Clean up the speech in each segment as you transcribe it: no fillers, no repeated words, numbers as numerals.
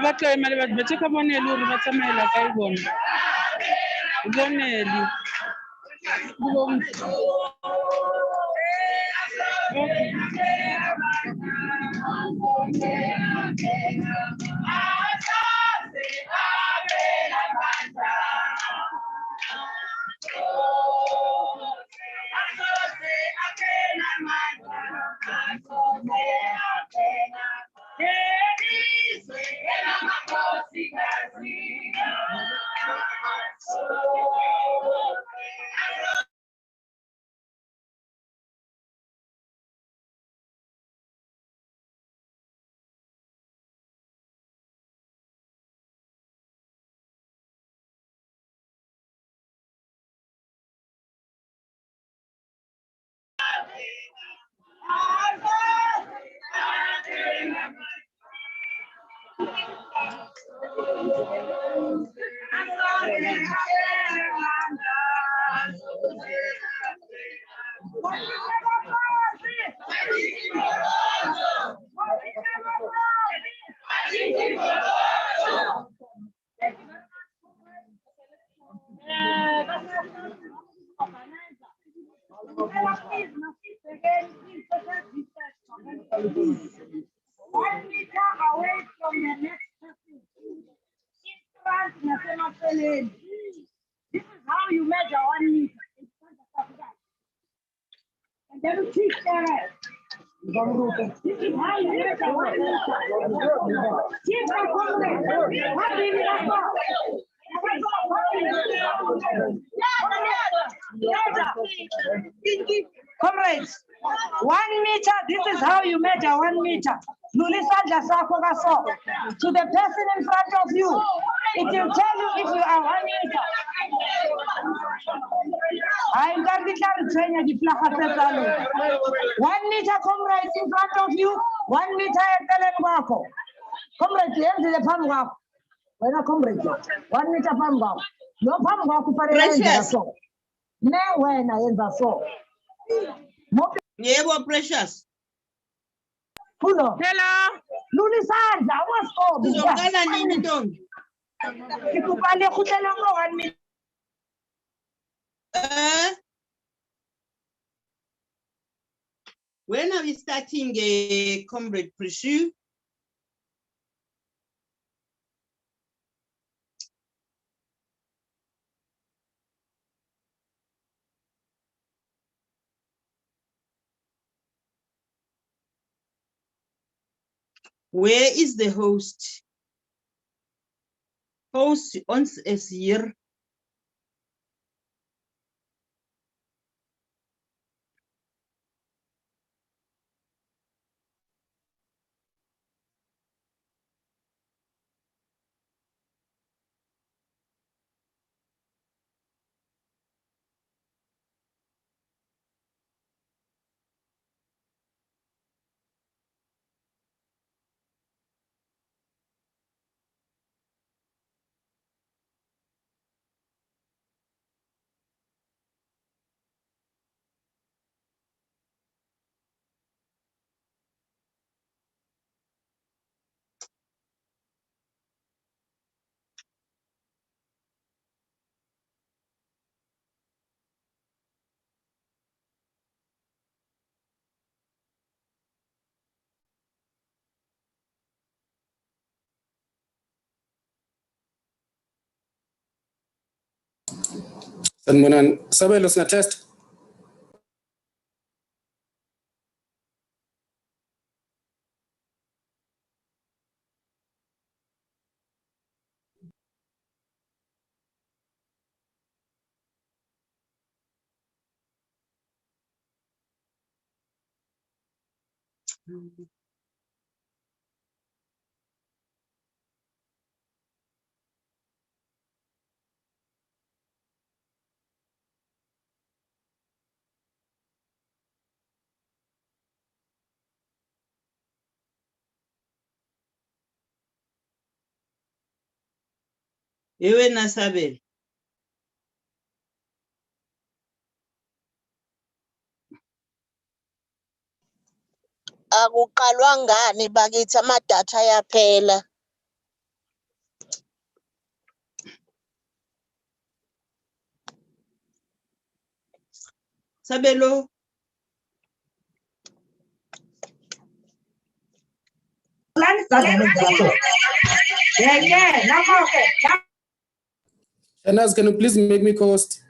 Batlo imali bathi kabonela uri batsamela kayibona uboneli This is how you measure 1 meter. And then you teach them. This is how you measure 1 meter. Teach them Comrade. What do you Comrades, 1 meter, this is how you measure 1 meter. Lulisandla sakho kaso to the person in front of you. It will tell you if you are 1 meter. I'm going to train you. 1 meter, comrades in front of you. 1 meter at the Lengwako. Comrades, the Pamwak. When a comrade, 1 meter Pamwak. No Pamwak for the no, when I end the so. Yeah, precious. Hello. Lulisandla, what's all this? When are we starting a Comrade Pursue? Where is the host? Host ons is hier. Sanibonani. Sabelo sina test. Ewe nasabela. Akuqalwa ngani bakithi amadatha yaphela. Sabelo. Shanaz, can you please make me co-host?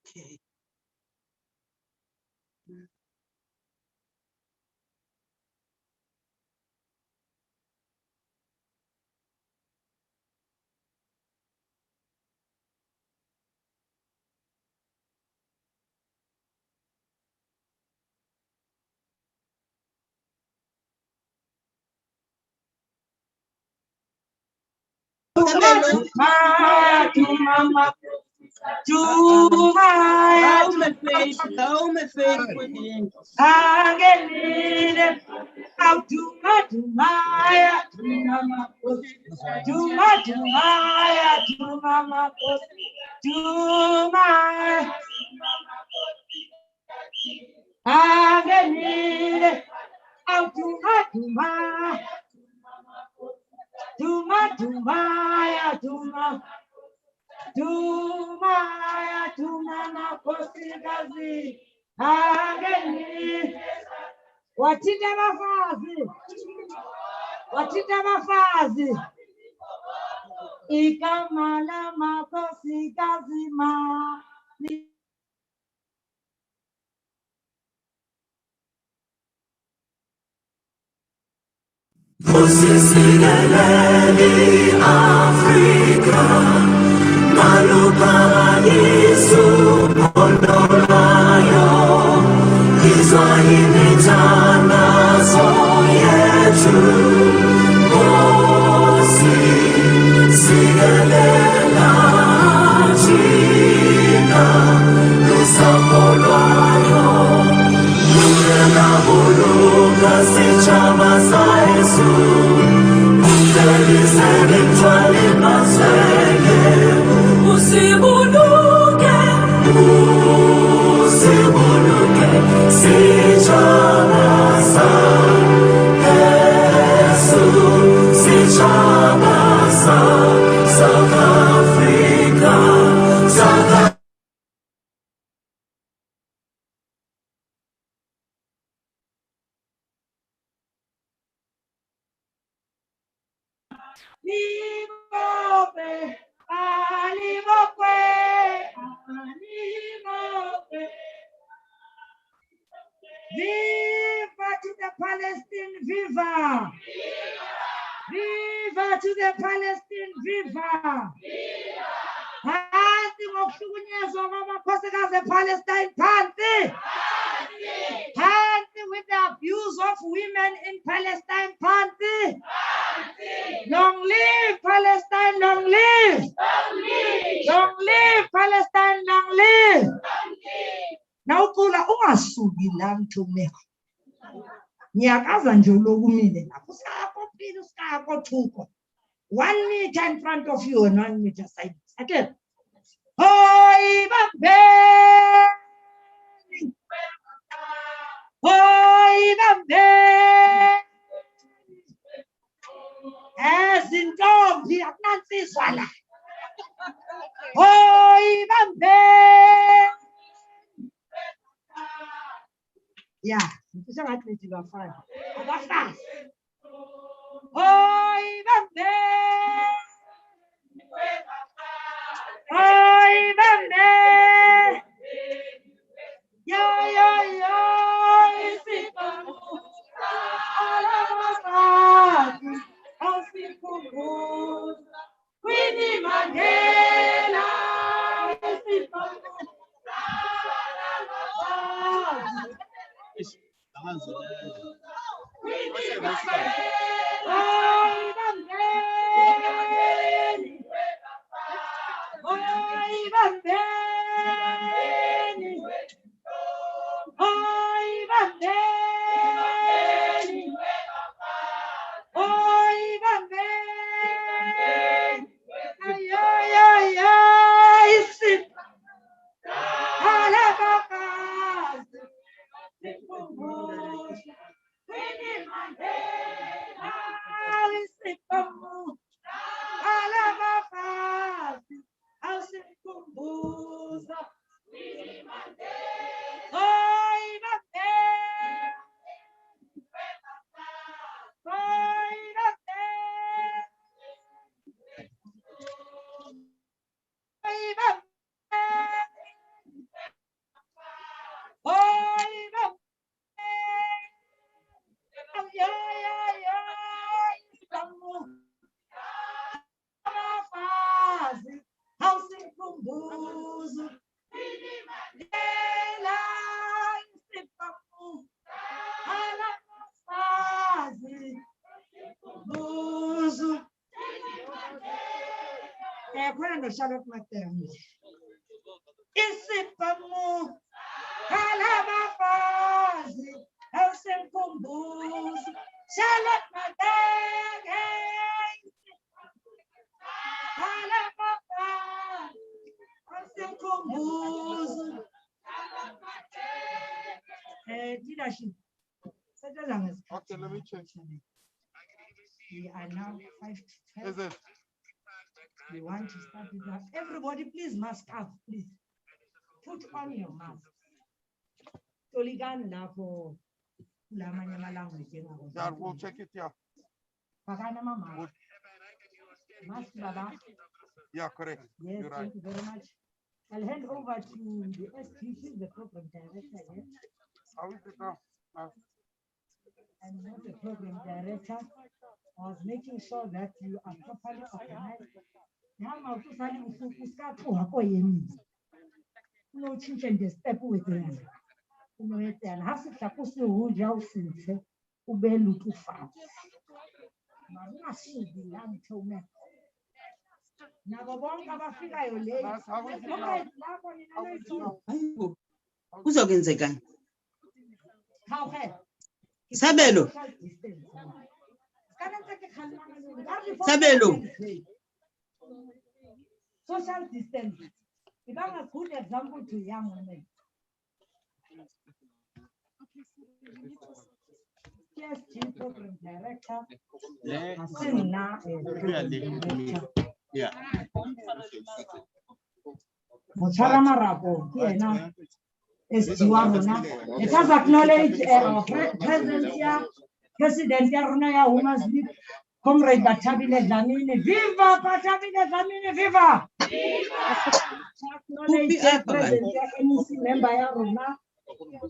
Okay. Watita mafazi ikamala makosi kazima Osisingeleni Afrika Maluparayisu Mondolayo Izwahimitanazo yetu Osisingelela China Lusamolwayo Lulela buluga sichama sa Yesu Uselizele mtwale maswele Usibuluke sichama sa Yesu sichama sa South Africa South Viva to the Palestine, viva! Viva to the Palestine, viva! Hansi ngokuhlukunyezwa kwamakhosikazi ePalestine, phansi! Hansi with the abuse of women in Palestine, phansi! Long live Palestine, long live! Long live Palestine, long live! Now kula ungasuki la Mthumeko. Ngiyakaza nje ulokumile lapho sakho phila usikako thuko. 1 meter in front of you and 1 meter side. Again. Hoi bambeni. Hoi bambeni. Ezintombi akunansizwa la. Hoi bambeni. Yeah, ngifisa ngathi nithi bafana. Abafana. Hoi bambeni. Hoi bambeni. Yo, isifamu. Alabafana. Asikhumbuza. Winnie Mandela. Isifamu. Charlotte Maternity. Isifamu, Halabafazi, Helsinkumbuz, Charlotte Maternity. Halabafazi, Helsinkumbuz. Leadership. Okay, let me check. We are now 5 to 12. Is it? We want to start with that. Everybody, please mask up, please. Put on your mask. Toligan na for lamanya malanguage. Yeah, we'll check it. Yeah. Pagana mama. Mask baba. Yeah, correct. Yes, you're right. thank you very much. I'll hand over to the SDC, the program director. Yes. How is it now? I'm not the program director. I was making sure that you are properly organized. No change in the step with them. And has it supposed to hold your sense? Ubelu to fast. Nothing be young to me. Now, the one of a figure you lay. Kuzokwenzekani? How head? Sabelo. Sabelo. Social distance. If I'm a good example to young women. Yes, chief program director. Yeah. Mochara Marapo, is Duarte. It has acknowledged our presence here, President Yarunaya Women's League, Comrade Batabile Zamini, Viva Batabile Zamini, Viva! Acknowledge President NEC member Yaruna,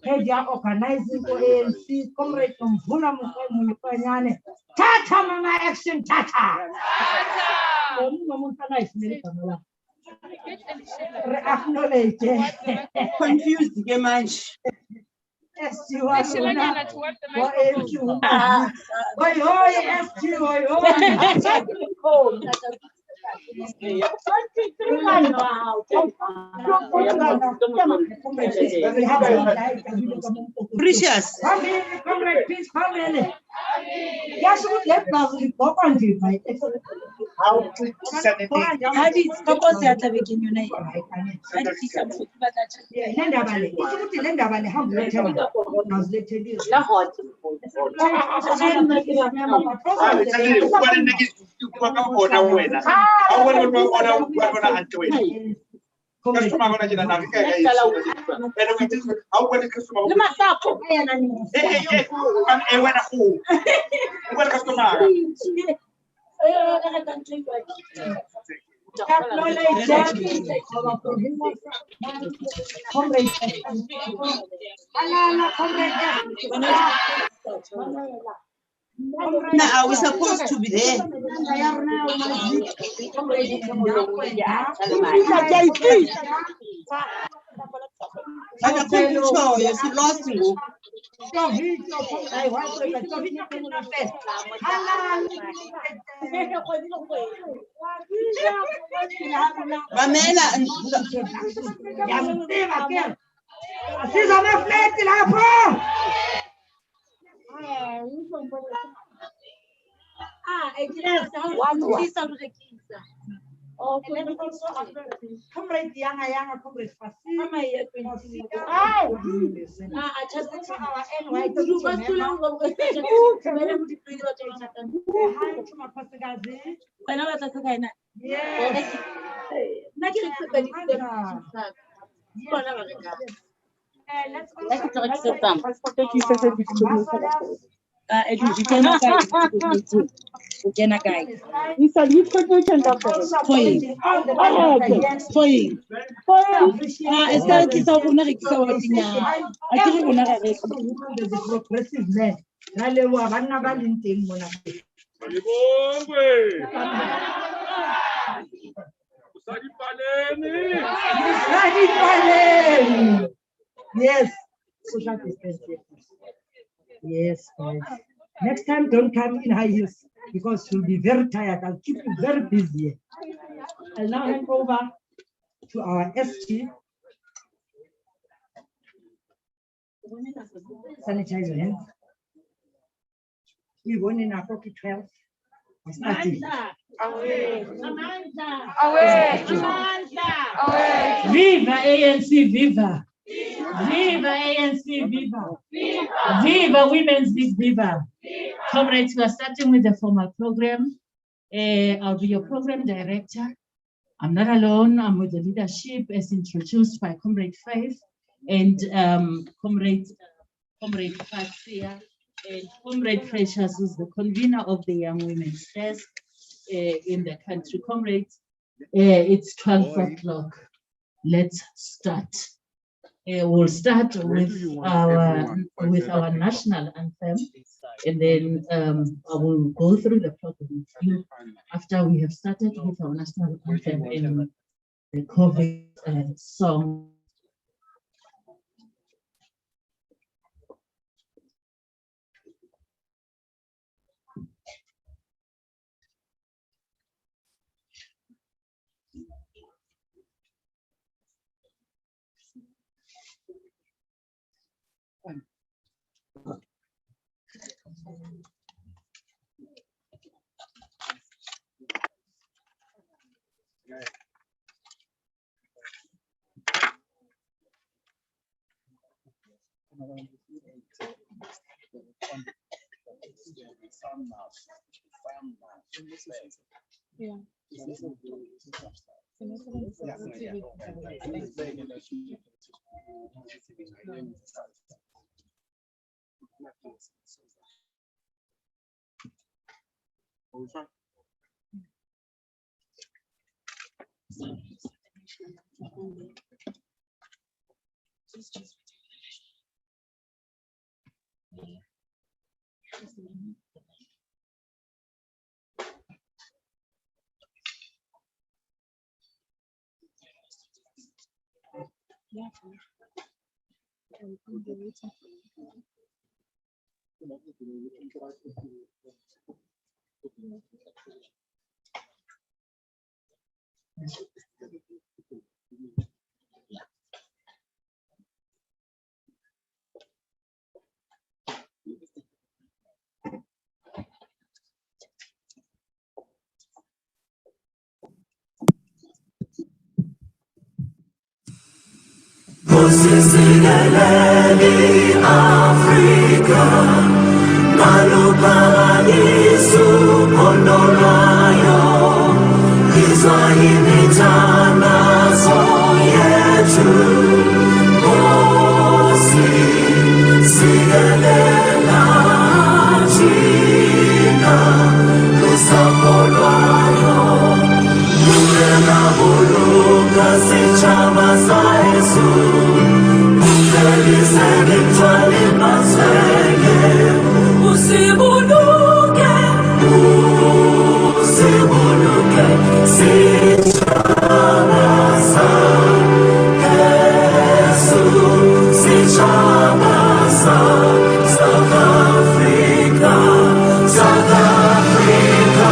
head organizing for ANC, Comrade Mvula Mukanyane, Tata Mama Action Tata! Acknowledge. Confused much. Yes, you are. Precious. Comrade, please come in. Yes, we let us go on to Hadi kakosi hata begin you know. Hadi kisha Lenda bale. Lenda bale. la hot. Now, are we supposed to be there? And I couldn't show you, she lost you. Pamela and Comrade Yang, Comrade Yes, social distancing. Yes, guys. Next time, don't come in high heels because you'll be very tired. I'll keep you very busy. I'll now hand over to our SG. Sanitize your hands. We won in our pocket 12. Viva ANC, viva! Viva ANC, viva! Viva Women's League, viva! Comrades, we are starting with the formal program. I'll be your program director. I'm not alone. I'm with the leadership as introduced by Comrade Faith and Comrade Fasia and Comrade Precious, who's the convener of the Young Women's Desk in the country. Comrades, it's 12 o'clock. Let's start. We'll start with our national anthem, and then I will go through the program with you after we have started with our national anthem and the COVID song. Kusisikeleni Afrika, naluphakanyisa uphondo lwayo, izwa imithandazo yethu. Kusisikelela thina, lusapho lwayo, lungekabulunga sitshaba sayesu. Usibuluke, usibuluke, sitshaba sayesu, sitshaba South Africa, South Africa.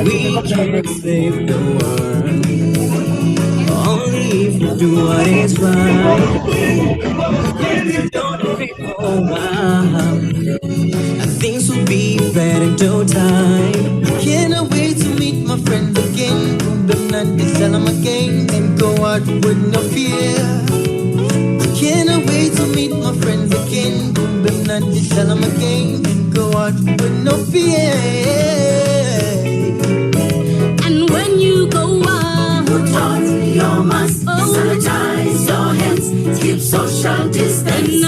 We can't save the world, only if we do what is right. Don't people, things will be better in no time. Can't wait to meet my friends again. Them not to tell them again and go out with no fear. Can't wait to meet my friends again. Them not to tell them again and go out with no fear. And when you go out, put on your mask, sanitize your hands, keep social distance.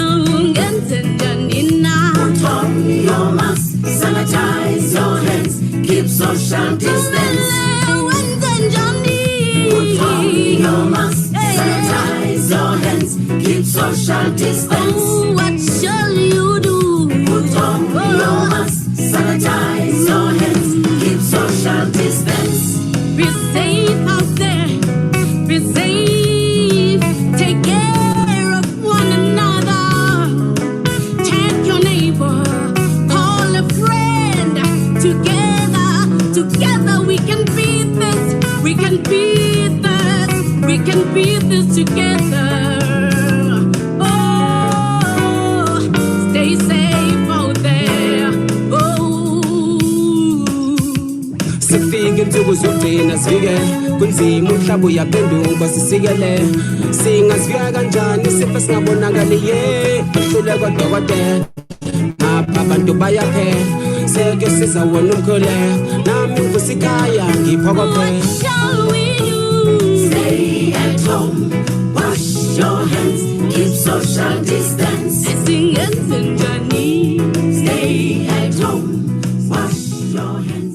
Put on your mask, sanitize your hands, keep social distance. Put on your mask, sanitize your hands, keep social distance. Oh, what shall you do? Put on your mask, sanitize your hands, keep social distance. Be safe out there, be safe, take care of one another. Tag your neighbor, call a friend. Together we can beat this, we can beat this, we can beat this together. Oh, stay safe out there. Oh. Sifike insuku zodina sifike kunzima umhlaba uyaphenduka sisikele singazifika kanjani sifo singabonakaliye hluleka dokotela apha abantu bayaphela sekuyosiza wona umkhole nami ngikusikhaya ngiphokophela. What shall we do? Stay at home, wash your hands, keep social distance. Sing and Johnny. Stay at home, wash your hands.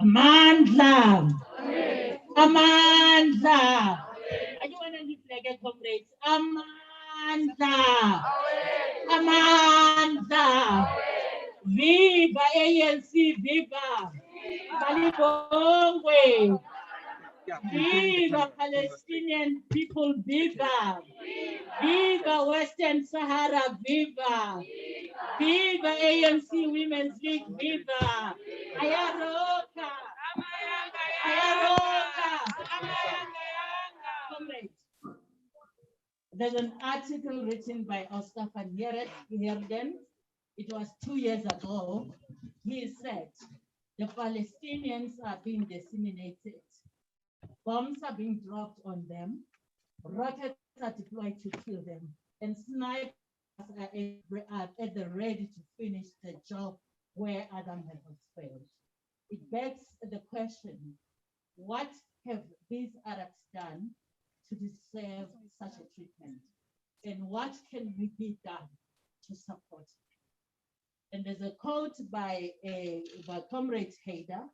Amandla. Amandla. I don't want to live like a comrade. Amandla. Amandla. Viva ANC, viva. Malibongwe. Viva Palestinian people, viva. Viva Western Sahara, viva. Viva ANC Women's League, viva. Ayaroka. Ayaroka. Comrade, there's an article written by Oscar van Heerden. It was 2 years ago. He said, the Palestinians are being disseminated. Bombs are being dropped on them. Rockets are deployed to kill them. And snipers are at the ready to finish the job where Adam has failed. It begs the question, what have these Arabs done to deserve such a treatment? And what can be done to support it? And there's a quote by Comrade Hader,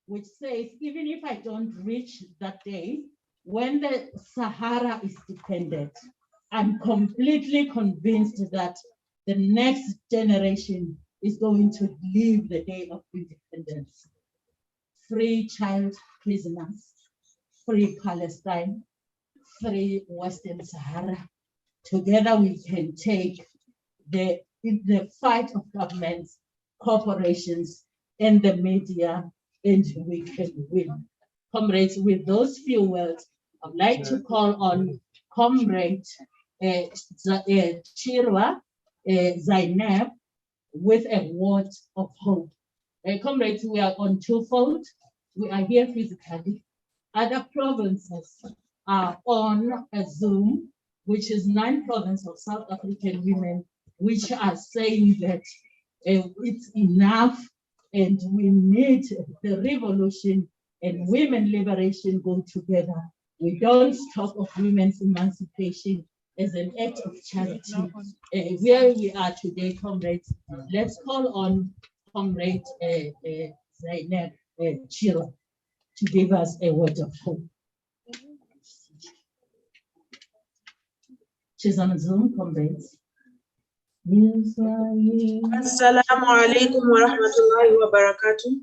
which says, even if I don't reach that day, when the Sahara is defended, I'm completely convinced that the next generation is going to live the day of independence. Free child prisoners, free Palestine, free Western Sahara. Together we can take the fight of governments corporations, and the media, and we can win. Comrades, with those few words, I'd like to call on Comrade Chirwa Zainab with a word of hope. Comrades, we are on twofold. We are here physically. Other provinces are on a Zoom, which is 9 provinces of South African women, which are saying that it's enough and we need the revolution and women liberation go together. We don't talk of women's emancipation as an act of charity. Where we are today, comrades, let's call on Comrade Zainab Chiro to give us a word of hope. She's on Zoom, comrades. Assalamu alaikum wa rahmatullahi wa barakatuh.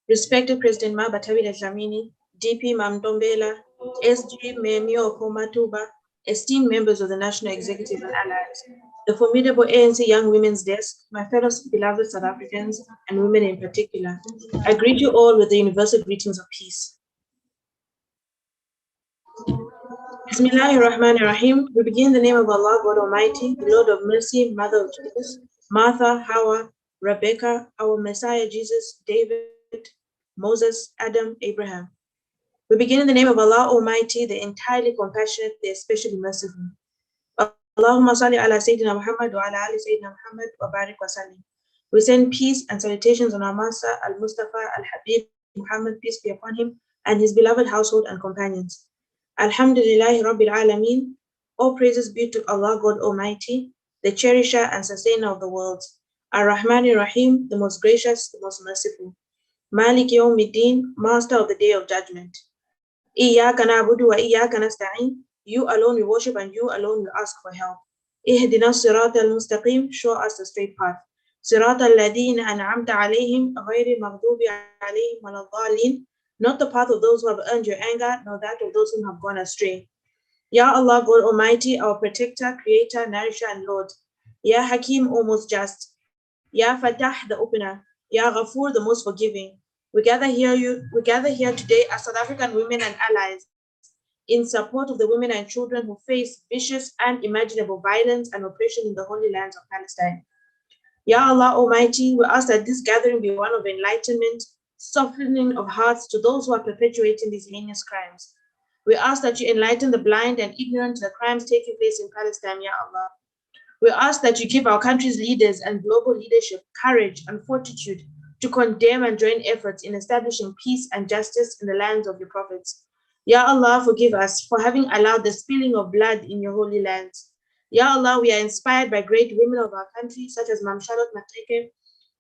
Respected President Mabatawi Dlamini, DP Mamdombela, SG Memio Komatuba, esteemed members of the National Executive and Allies, the formidable ANC Young Women's Desk, my fellow beloved South Africans and women in particular, I greet you all with the universal greetings of peace. Bismillahirrahmanirrahim. We begin in the name of Allah, God Almighty, the Lord of Mercy, Mother of Jesus, Martha, Hawa, Rebecca, our Messiah Jesus, David, Moses, Adam, Abraham. We begin in the name of Allah Almighty, the entirely compassionate, the especially merciful. Allahumma salli ala Sayyidina Muhammad wa ala ali Sayyidina Muhammad wa barik wa sallim. We send peace and salutations on our Master, Al-Mustafa, Al-Habib, Muhammad, peace be upon him, and his beloved household and companions. Alhamdulillahi Rabbil Alameen. All praises be to Allah, God Almighty, the cherisher and sustainer of the worlds. Ar-Rahmanir Rahim, the most gracious, the most merciful. Malik Yawmiddin, master of the day of judgment. Iyyaka na'budu wa iyyaka nasta'in. You alone we worship and you alone we ask for help. Ihdina sirata al-mustaqim, show us the straight path. Sirata alladhina an'amta alayhim, ghayri maghdubi alayhim waladhdallin. Not the path of those who have earned your anger, nor that of those who have gone astray. Ya Allah, God Almighty, our protector, creator, nourisher, and Lord. Ya Hakim, almost just. Ya Fatah, the opener. Ya Ghafoor, the most forgiving. We gather here today as South African women and allies in support of the women and children who face vicious and unimaginable violence and oppression in the holy lands of Palestine. Ya Allah Almighty, we ask that this gathering be one of enlightenment, softening of hearts to those who are perpetuating these heinous crimes. We ask that you enlighten the blind and ignorant to the crimes taking place in Palestine, Ya Allah. We ask that you give our country's leaders and global leadership courage and fortitude to condemn and join efforts in establishing peace and justice in the lands of your prophets. Ya Allah, forgive us for having allowed the spilling of blood in your holy lands. Ya Allah, we are inspired by great women of our country, such as Mam Charlotte Mateke,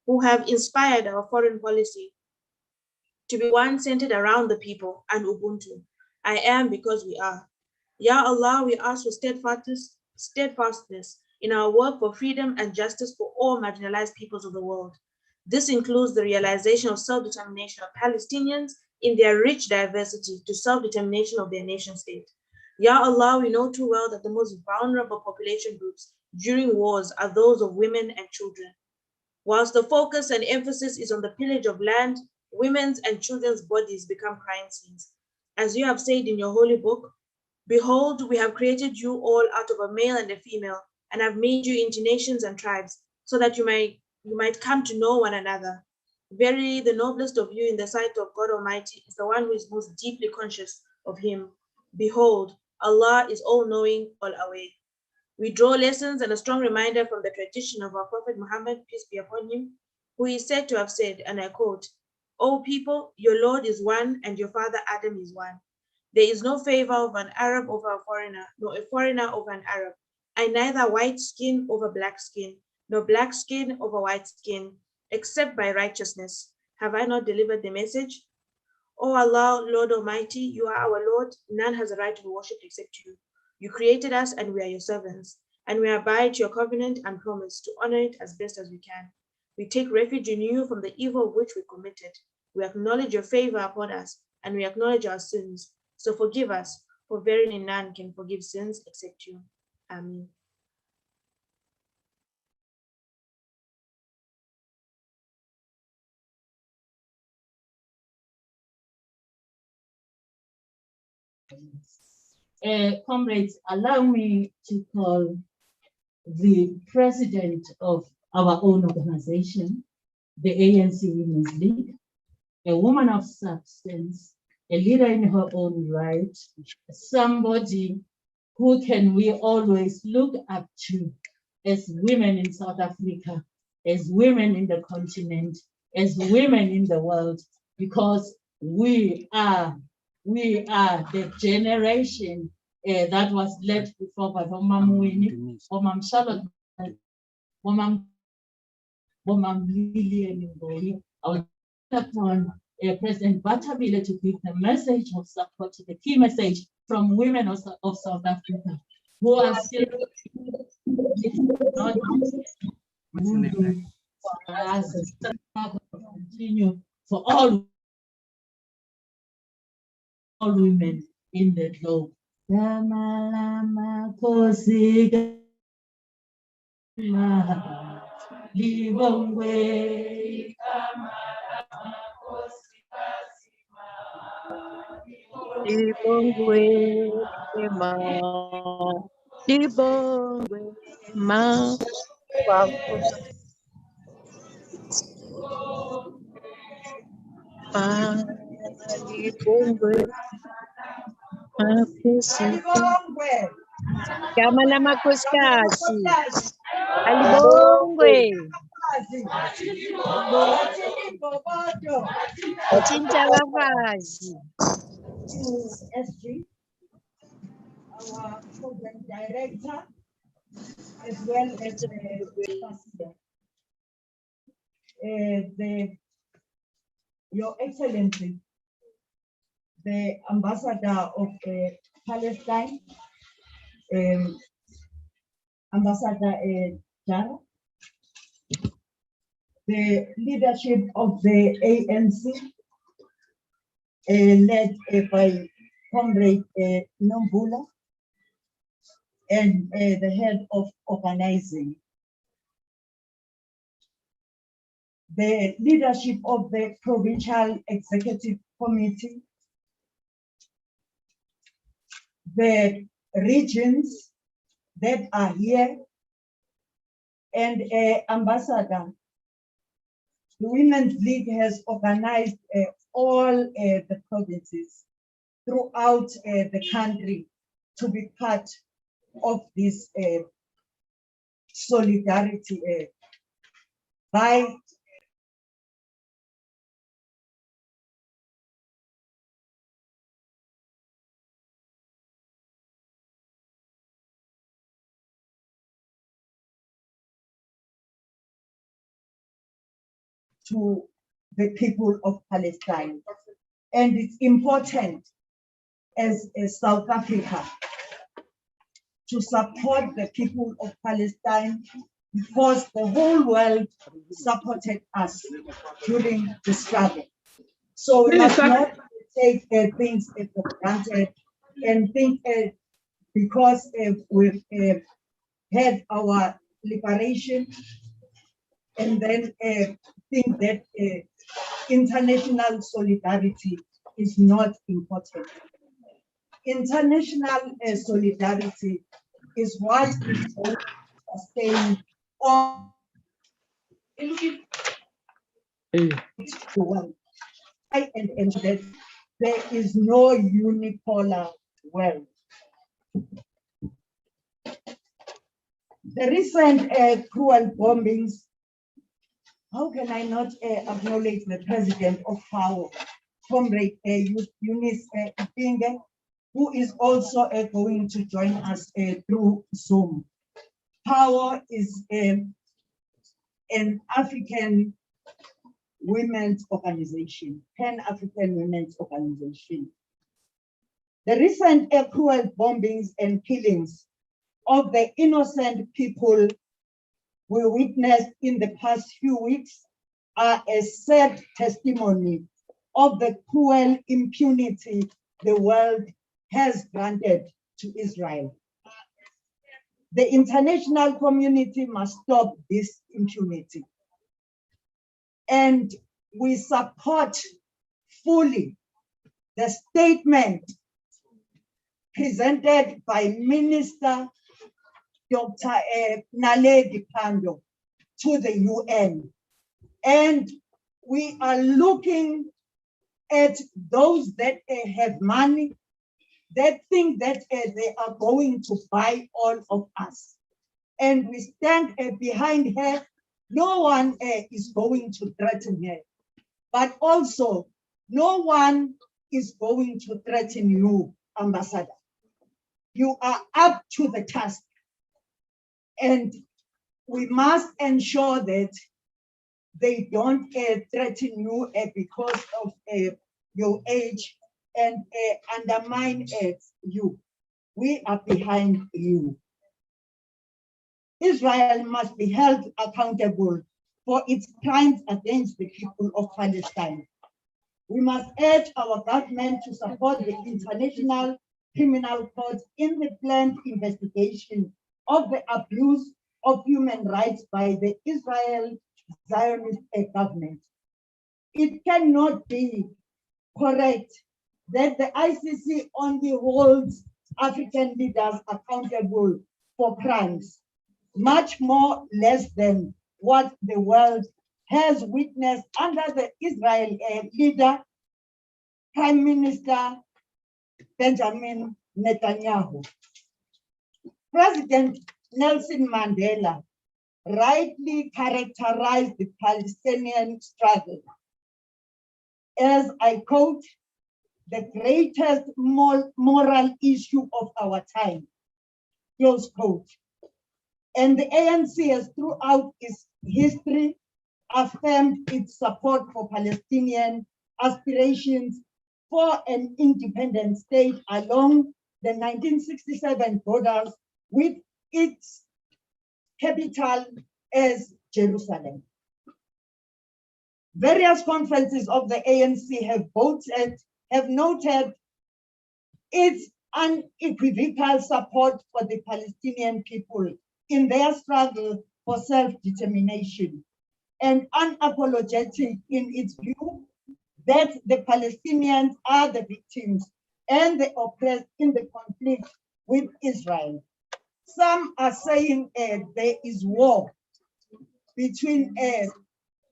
who have inspired our foreign policy to be one centered around the people and Ubuntu. I am because we are. Ya Allah, we ask for steadfastness in our work for freedom and justice for all marginalized peoples of the world. This includes the realization of self-determination of Palestinians in their rich diversity to self-determination of their nation state. Ya Allah, we know too well that the most vulnerable population groups during wars are those of women and children. Whilst the focus and emphasis is on the pillage of land, women's and children's bodies become crime scenes. As you have said in your holy book, behold, we have created you all out of a male and a female, and have made you into nations and tribes, so that you might come to know one another. Verily, the noblest of you in the sight of God Almighty is the one who is most deeply conscious of him. Behold, Allah is all-knowing, all-aware. We draw lessons and a strong reminder from the tradition of our Prophet Muhammad, peace be upon him, who is said to have said, and I quote, O people, your Lord is one and your father Adam is one. There is no favor of an Arab over a foreigner, nor a foreigner over an Arab, and neither white skin over black skin, nor black skin over white skin, except by righteousness. Have I not delivered the message? O Allah, Lord Almighty, you are our Lord. None has a right to be worshipped except you. You created us and we are your servants, and we abide to your covenant and promise to honor it as best as we can. We take refuge in you from the evil of which we committed. We acknowledge your favor upon us, and we acknowledge our sins. So forgive us, for verily none can forgive sins except you. Amen. Comrades, allow me to call the president of our own organization, the ANC Women's League, a woman of substance, a leader in her own right, somebody who can we always look up to as women in South Africa, as women in the continent, as women in the world, because we are the generation that was led before by Mama Winnie, Mama Charlotte, Mama Lillian Ngoyi. I will upon President Batabile to give the message of support, to the key message from women of South Africa who are still not moving for us to continue for all women in the globe. Libongwe ma, libongwe ma, libongwe Alibongwe. Gama lamakhosikazi, alibongwe, athinta abafazi. SG, our program director, as well as Your Excellency, the Ambassador of Palestine, Ambassador Jara, the leadership of the ANC, led by Comrade Nombula, and the head of organizing. The leadership of the Provincial Executive Committee, the regions that are here, and Ambassador. The Women's League has organized all the provinces throughout the country to be part of this solidarity by to the people of Palestine. And it's important as South Africa to support the people of Palestine because the whole world supported us during the struggle. So we must not take things for granted and think because we've had our liberation and then think that international solidarity is not important. International solidarity is what is going to sustain all the world. And that there is no unipolar world. The recent cruel bombings, how can I not acknowledge the president of FAO, Comrade Eunice Ipinge, who is also going to join us through Zoom. FAO is an African women's organization, Pan-African women's organization. The recent cruel bombings and killings of the innocent people we witnessed in the past few weeks are a sad testimony of the cruel impunity the world has granted to Israel. The international community must stop this impunity. And we support fully the statement presented by Minister Dr. Naledi Pandor to the UN. And we are looking at those that have money, that think that they are going to buy all of us. And we stand behind her. No one is going to threaten her. But also, no one is going to threaten you, Ambassador. You are up to the task. And we must ensure that they don't threaten you because of your age and undermine you. We are behind you. Israel must be held accountable for its crimes against the people of Palestine. We must urge our government to support the International Criminal Court in the planned investigation of the abuse of human rights by the Israel Zionist government. It cannot be correct that the ICC only holds African leaders accountable for crimes, much more less than what the world has witnessed under the Israel leader, Prime Minister Benjamin Netanyahu. President Nelson Mandela rightly characterized the Palestinian struggle as, I quote, the greatest moral issue of our time, close quote. And the ANC has throughout its history affirmed its support for Palestinian aspirations for an independent state along the 1967 borders with its capital as Jerusalem. Various conferences of the ANC have noted its unequivocal support for the Palestinian people in their struggle for self-determination, and unapologetic in its view that the Palestinians are the victims and the oppressed in the conflict with Israel. Some are saying there is war between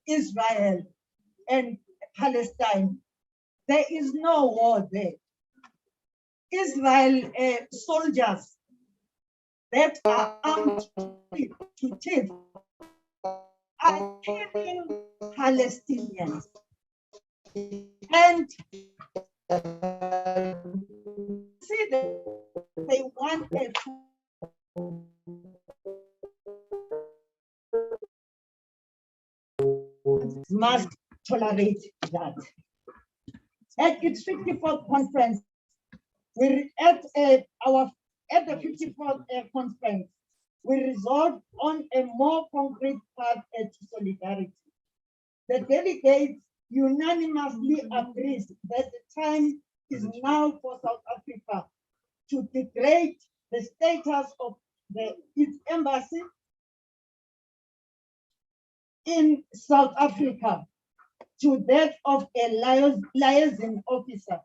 Israel and Palestine. There is no war there. Israel soldiers that are armed to teeth are killing Palestinians. And see that they want must tolerate that. At its 54th conference, at the 54th conference, we resolved on a more concrete path to solidarity. The delegates unanimously agreed that the time is now for South Africa to degrade the status of its embassy in South Africa to that of a liaison officer,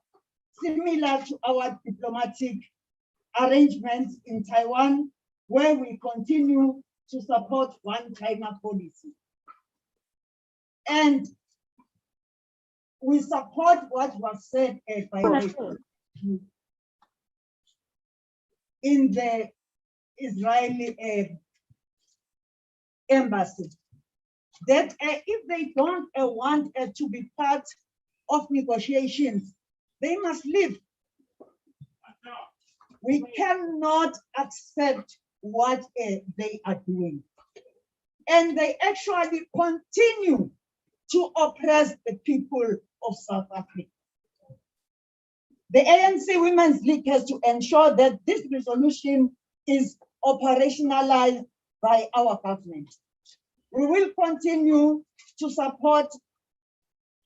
similar to our diplomatic arrangements in Taiwan, where we continue to support one China policy. And we support what was said by in the Israeli embassy, that if they don't want to be part of negotiations, they must leave. We cannot accept what they are doing. And they actually continue to oppress the people of South Africa. The ANC Women's League has to ensure that this resolution is operationalized by our government. We will continue to support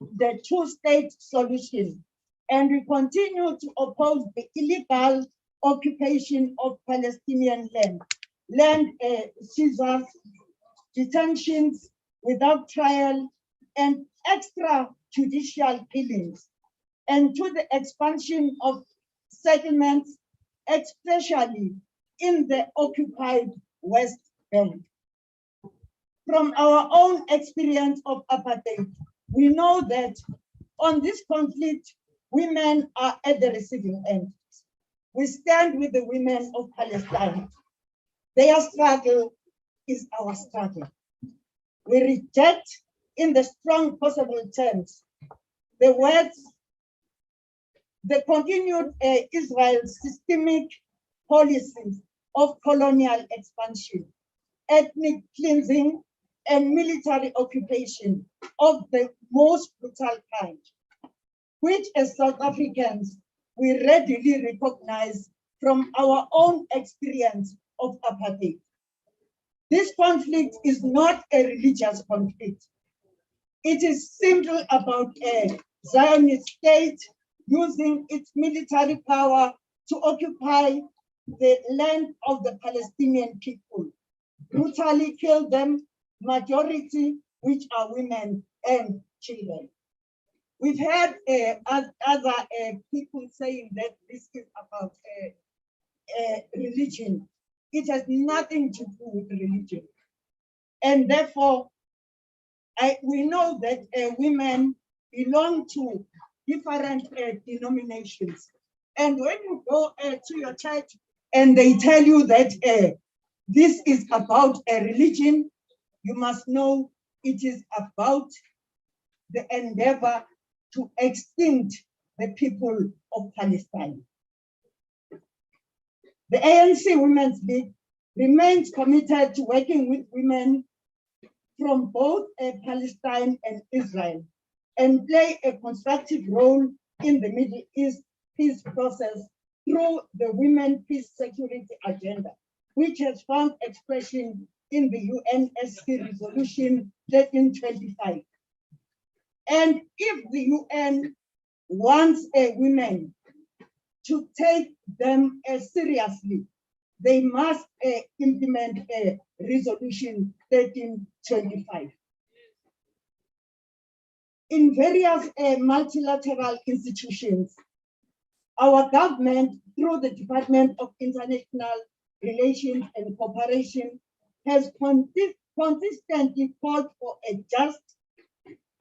the two-state solution, and we continue to oppose the illegal occupation of Palestinian land seizures, detentions without trial, and extrajudicial killings, and to the expansion of settlements especially in the occupied West Bank. From our own experience of apartheid, we know that on this conflict, women are at the receiving end. We stand with the women of Palestine. Their struggle is our struggle. We reject in the strong possible terms the words, the continued Israel's systemic policies of colonial expansion, ethnic cleansing, and military occupation of the most brutal kind, which as South Africans, we readily recognize from our own experience of apartheid. This conflict is not a religious conflict. It is simply about a Zionist state using its military power to occupy the land of the Palestinian people, brutally kill them, majority which are women and children. We've heard other people saying that this is about religion. It has nothing to do with religion. And therefore, we know that women belong to different denominations. And when you go to your church and they tell you that this is about a religion, you must know it is about the endeavor to extinct the people of Palestine. The ANC Women's League remains committed to working with women from both Palestine and Israel and play a constructive role in the Middle East peace process through the Women Peace Security Agenda, which has found expression in the UNSC Resolution 1325. And if the UN wants women to take them seriously, they must implement Resolution 1325. In various multilateral institutions, our government, through the Department of International Relations and Cooperation, has consistently called for a just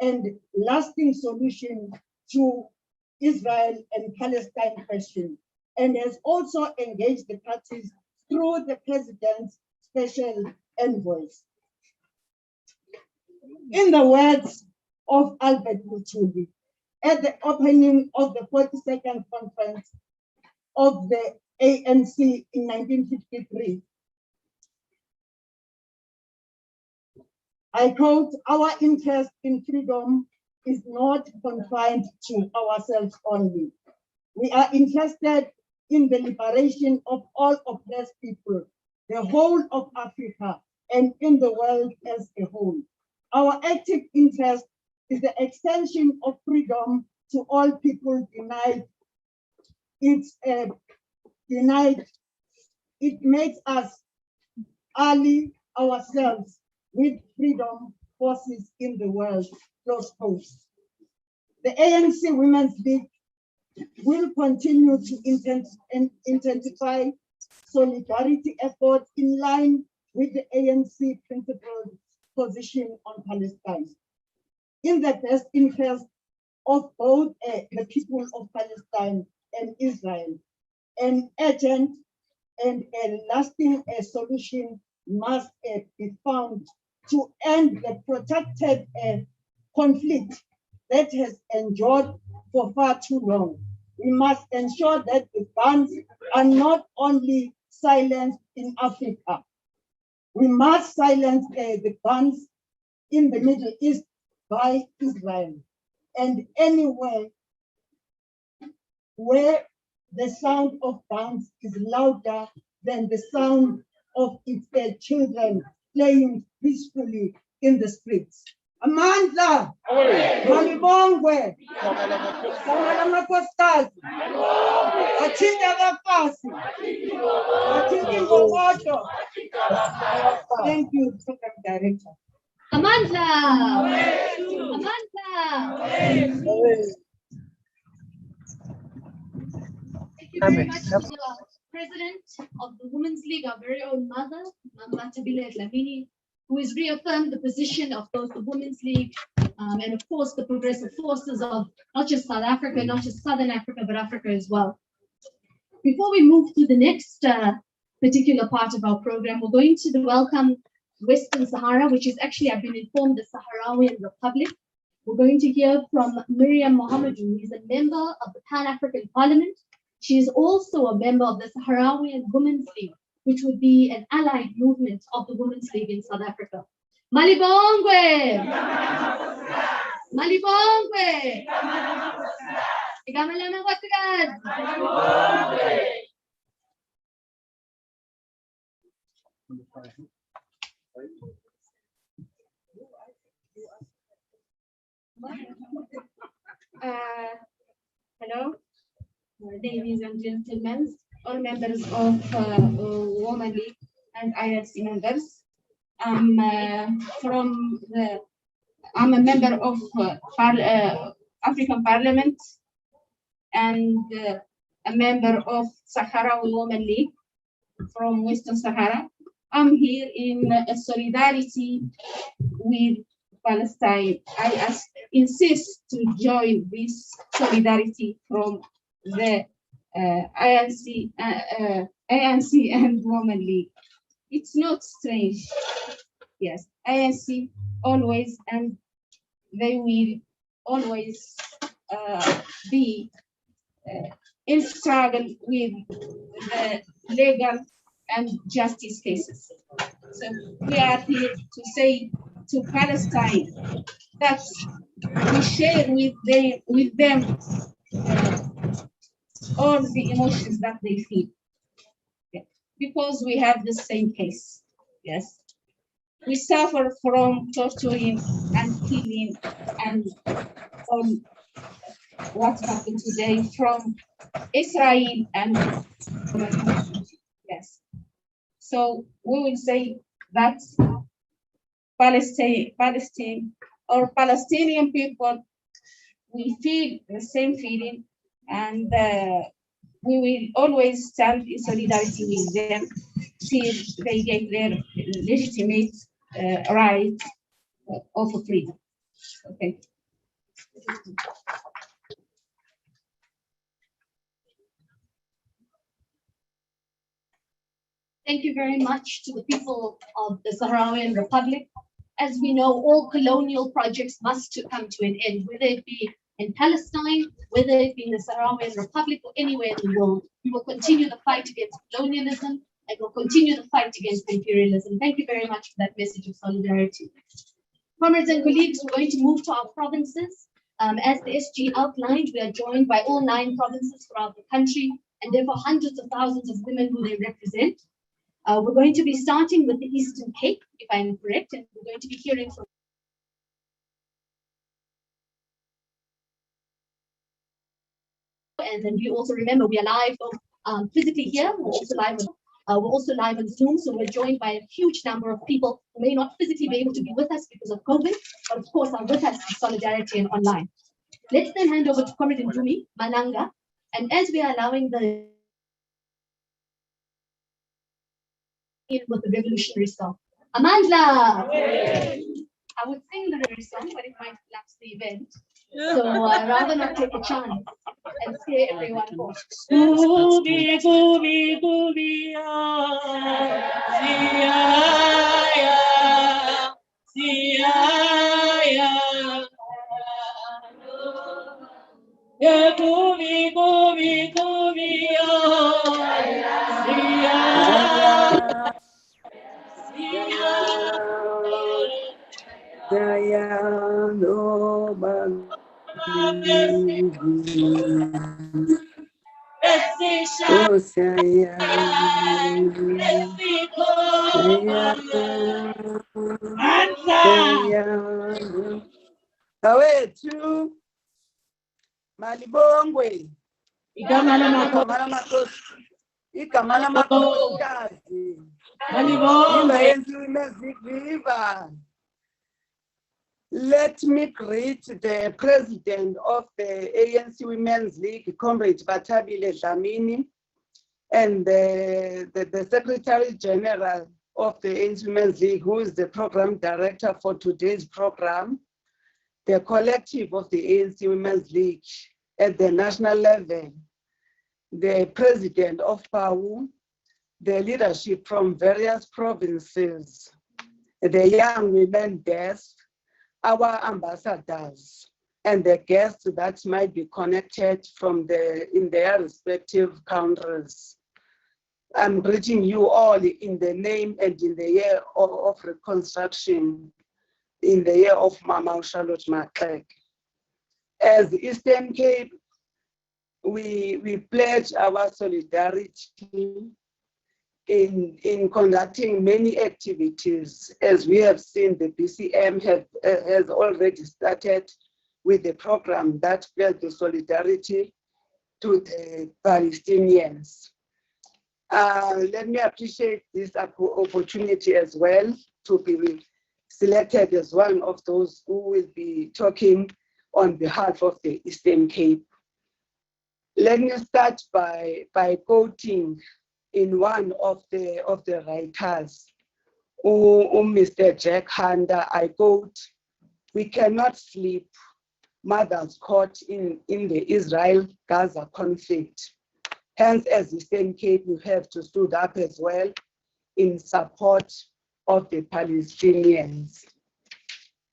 and lasting solution to Israel and Palestine question, and has also engaged the parties through the President's special envoys. In the words of Albert Luthuli, at the opening of the 42nd conference of the ANC in 1953, I quote, "Our interest in freedom is not confined to ourselves only. We are interested in the liberation of all oppressed people, the whole of Africa, and in the world as a whole. Our active interest is the extension of freedom to all people denied. It makes us ally ourselves with freedom forces in the world," close quote. The ANC Women's League will continue to intensify solidarity efforts in line with the ANC principled position on Palestine, in the best interest of both the people of Palestine and Israel. An urgent and a lasting solution must be found to end the protracted conflict that has endured for far too long. We must ensure that the guns are not only silenced in Africa. We must silence the guns in the Middle East by Israel and anywhere where the sound of guns is louder than the sound of its children playing peacefully in the streets. Amandla, Malibongwe, Samalamakostazi, Atinda Gapasi, Atinda Gomoto. Thank you, Program Director. Amandla! Amandla! Thank you very much. President of the Women's League, our very own mother, Mama Tabile Dlamini, who has reaffirmed the position of both the Women's League and of course the progressive forces of not just South Africa, not just Southern Africa, but Africa as well. Before we move to the next particular part of our program, we're going to welcome Western Sahara, which is actually, I've been informed, the Sahrawian Republic. We're going to hear from Miriam Mohammed, who is a member of the Pan-African Parliament. She is also a member of the Sahrawian Women's League, which would be an allied movement of the Women's League in South Africa. Malibongwe! Malibongwe! Igama lami nkosikazi. Hello, ladies and gentlemen, all members of Women League and IRC members. I'm a member of African Parliament and a member of Sahrawi Women League from Western Sahara. I'm here in solidarity with Palestine. I insist to join this solidarity from the ANC and Women League. It's not strange. Yes, ANC always, and they will always be in struggle with the legal and justice cases. So we are here to say to Palestine that we share with them all the emotions that they feel, because we have the same case. Yes, we suffer from torturing and killing and on what happened today from Israel and yes. So we will say that Palestine or Palestinian people will feel the same feeling, and we will always stand in solidarity with them till they get their legitimate right of freedom. Okay. Thank you very much to the people of the Sahrawian Republic. As we know, all colonial projects must come to an end, whether it be in Palestine, whether it be in the Sahrawian Republic or anywhere in the world. We will continue the fight against colonialism and we'll continue the fight against imperialism. Thank you very much for that message of solidarity. Comrades and colleagues, we're going to move to our provinces. As the SG outlined, we are joined by all 9 provinces throughout the country, and therefore hundreds of thousands of women who they represent. We're going to be starting with the Eastern Cape, if I'm correct, and we're going to be hearing from and then you also remember we are live physically here, we're also live on Zoom, so we're joined by a huge number of people who may not physically be able to be with us because of COVID, but of course are with us in solidarity and online. Let's then hand over to Comrade Ndumi Malanga, and as we are allowing the with the revolutionary song. Amandla! I would sing the revolutionary song, but it might lapse the event. So I'd rather not take a chance and scare everyone off. Gooby, gooby, gooby, yeah, gooby, gooby, gooby, Awethu Malibongwe igama lamakhosikazi viva. Let me greet the president of the ANC Women's League, Comrade Jessie, and the Secretary General of the ANC Women's League, who is the program director for today's program, the collective of the ANC Women's League at the national level, the president of PAU, the leadership from various provinces, the young women desk, our ambassadors, and the guests that might be connected from in their respective countries. I'm greeting you all in the name and in the year of reconstruction, in the year of Mama Charlotte Matlek. As the Eastern Cape, we pledge our solidarity in conducting many activities. As we have seen, the BCM has already started with the program that pledges solidarity to the Palestinians. Let me appreciate this opportunity as well to be selected as one of those who will be talking on behalf of the Eastern Cape. Let me start by quoting in one of the writers, Mr. Jack Hunter. I quote, "We cannot sleep, mothers caught in the Israel-Gaza conflict. Hence, as Eastern Cape, we have to stood up as well in support of the Palestinians."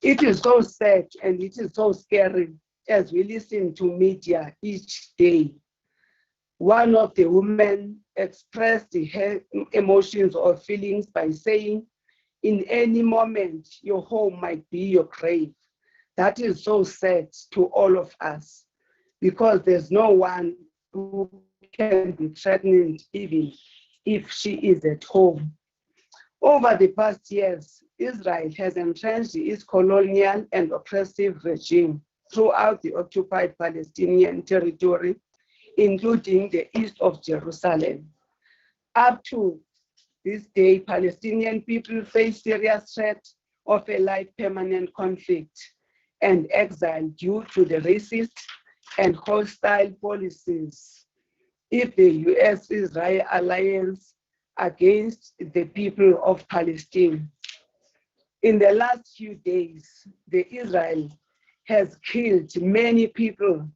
It is so sad and it is so scary as we listen to media each day. One of the women expressed her emotions or feelings by saying, "In any moment, your home might be your grave." That is so sad to all of us because there's no one who can be threatened even if she is at home. Over the past years, Israel has entrenched its colonial and oppressive regime throughout the occupied Palestinian territory, including the east of Jerusalem. Up to this day, Palestinian people face serious threat of a life permanent conflict and exile due to the racist and hostile policies of the US-Israel alliance against the people of Palestine. In the last few days, Israel has killed many people.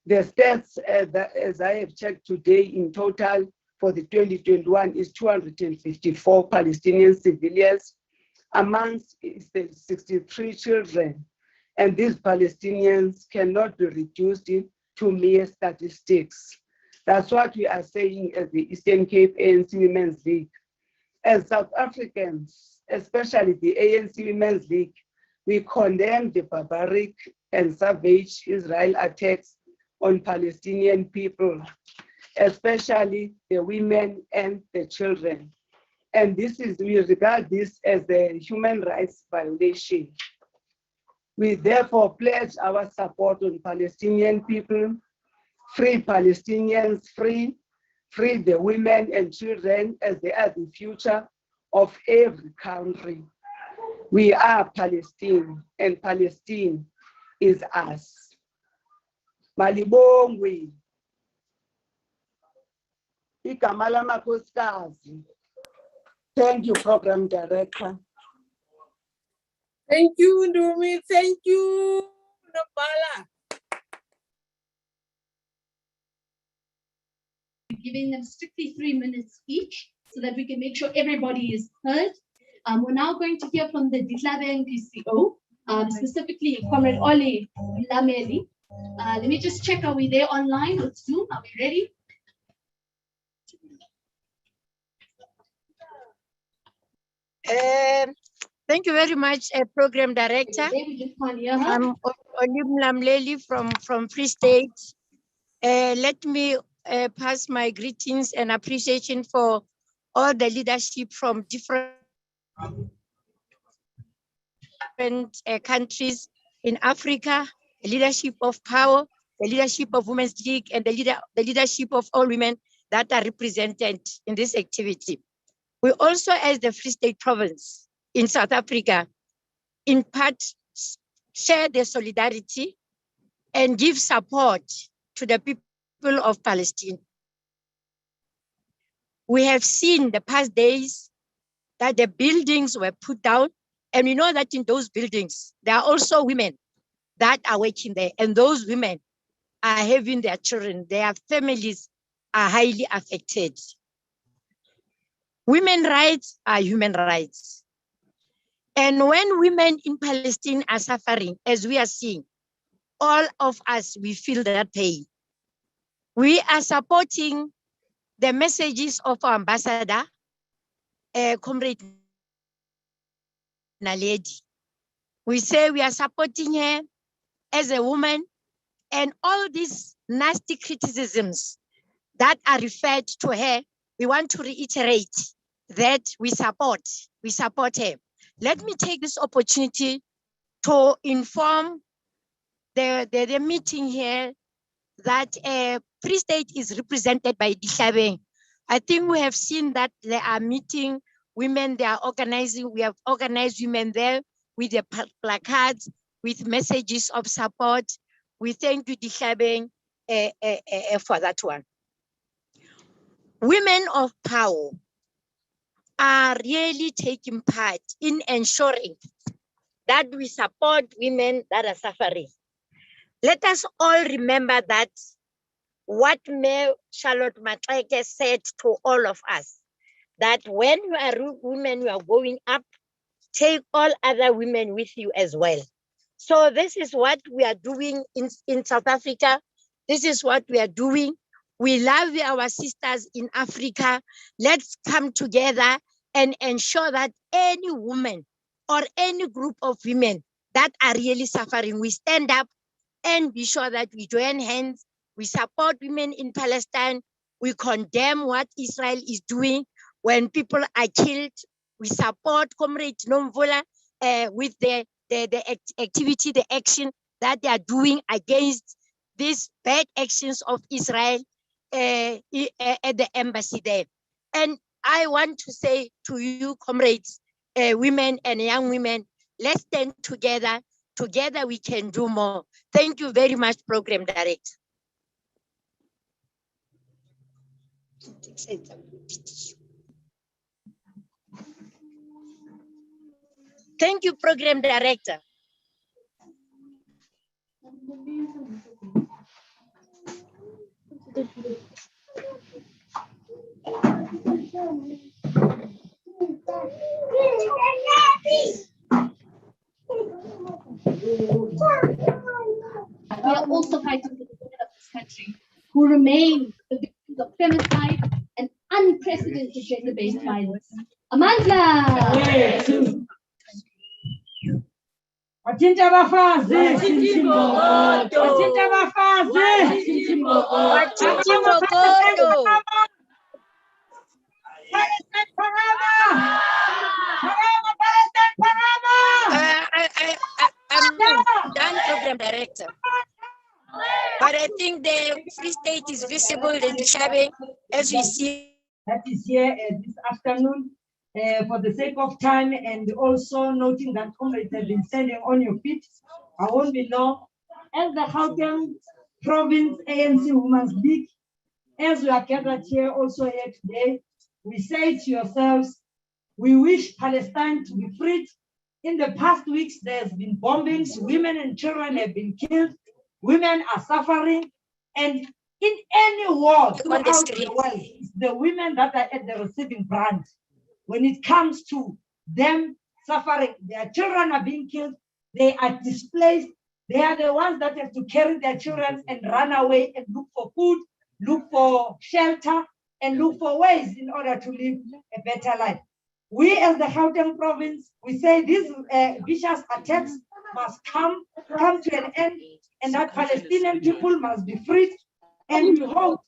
The stats, as I have checked today, in total for the 2021 is 254 Palestinian civilians, amongst the 63 children. And these Palestinians cannot be reduced to mere statistics. That's what we are saying as the Eastern Cape ANC Women's League. As South Africans, especially the ANC Women's League, we condemn the barbaric and savage Israel attacks on Palestinian people, especially the women and the children. And we regard this as a human rights violation. We therefore pledge our support on Palestinian people, free Palestinians, free the women and children as they are the future of every country. We are Palestine and Palestine is us. Malibongwe. Igama lamakhosikazi. Thank you, Program Director. Thank you, Ndumi. Thank you, Nopala. Giving them strictly 3 minutes each so that we can make sure everybody is heard. We're now going to hear from the Ditlabeng PCO, specifically Comrade Oli Lameli. Let me just check, are we there online with Zoom? Are we ready? Thank you very much, Program Director. I'm Olim Lamleli from Free State. Let me pass my greetings and appreciation for all the leadership from different countries in Africa, the leadership of power, the leadership of Women's League, and the leadership of all women that are represented in this activity. We also, as the Free State Province in South Africa, in part share their solidarity and give support to the people of Palestine. We have seen the past days that the buildings were put down, and we know that in those buildings, there are also women that are working there, and those women are having their children, their families are highly affected. Women rights are human rights. And when women in Palestine are suffering, as we are seeing, all of us, we feel that pain. We are supporting the messages of our ambassador, Comrade Naledi. We say we are supporting her as a woman, and all these nasty criticisms that are referred to her, we want to reiterate that we support her. Let me take this opportunity to inform the meeting here that Free State is represented by Dishabeng. I think we have seen that they are meeting women, they are organizing, we have organized women there with the placards, with messages of support. We thank you, Dishabeng, for that one. Women of power are really taking part in ensuring that we support women that are suffering. Let us all remember that what Mayor Charlotte Maxeke said to all of us, that when you are women, you are going up, take all other women with you as well. So this is what we are doing in South Africa. This is what we are doing. We love our sisters in Africa. Let's come together and ensure that any woman or any group of women that are really suffering, we stand up and be sure that we join hands. We support women in Palestine. We condemn what Israel is doing when people are killed. We support Comrade Nomvula with the activity, the action that they are doing against these bad actions of Israel at the embassy there. And I want to say to you, comrades, women and young women, let's stand together. Together we can do more. Thank you very much, Program Director. Thank you, Program Director. We are also fighting for the women of this country who remain the victims of femicide and unprecedented gender-based violence. Amandla! Wathinta abafazi, wathinta abafazi, Wathinta Mokoto. I'm done, Program Director. But I think the Free State is visible in Shabe as we see. That is here this afternoon. For the sake of time and also noting that comrades have been standing on your feet, I won't be long. As the Gauteng Province ANC Women's League, as we are gathered here also here today, we say to yourselves, we wish Palestine to be freed. In the past weeks, there's been bombings, women and children have been killed, women are suffering, and in any war throughout the world, it's the women that are at the receiving brand. When it comes to them suffering, their children are being killed, they are displaced, they are the ones that have to carry their children and run away and look for food, look for shelter, and look for ways in order to live a better life. We as the Gauteng province, we say these vicious attacks must come to an end, and that Palestinian people must be freed, and we hope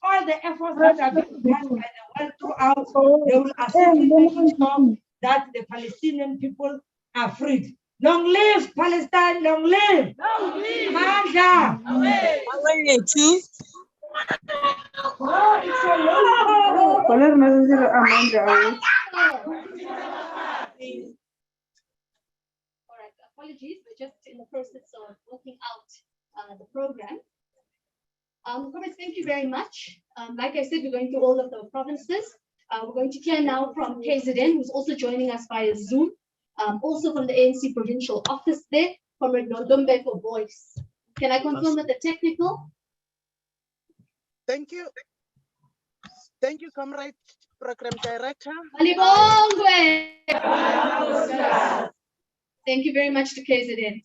all the efforts that are being done by the world throughout, they will assist in making sure that the Palestinian people are freed. Long live Palestine, long live! Long live! Amandla! All right, apologies, we're just in the process of working out the program. Comrades, thank you very much. Like I said, we're going through all of the provinces. We're going to hear now from KZN, who's also joining us via Zoom, also from the ANC provincial office there, Comrade Nondombe for voice. Can I confirm that the technical? Thank you. Thank you, Comrade Program Director. Alibongwe. Thank you very much to KZN.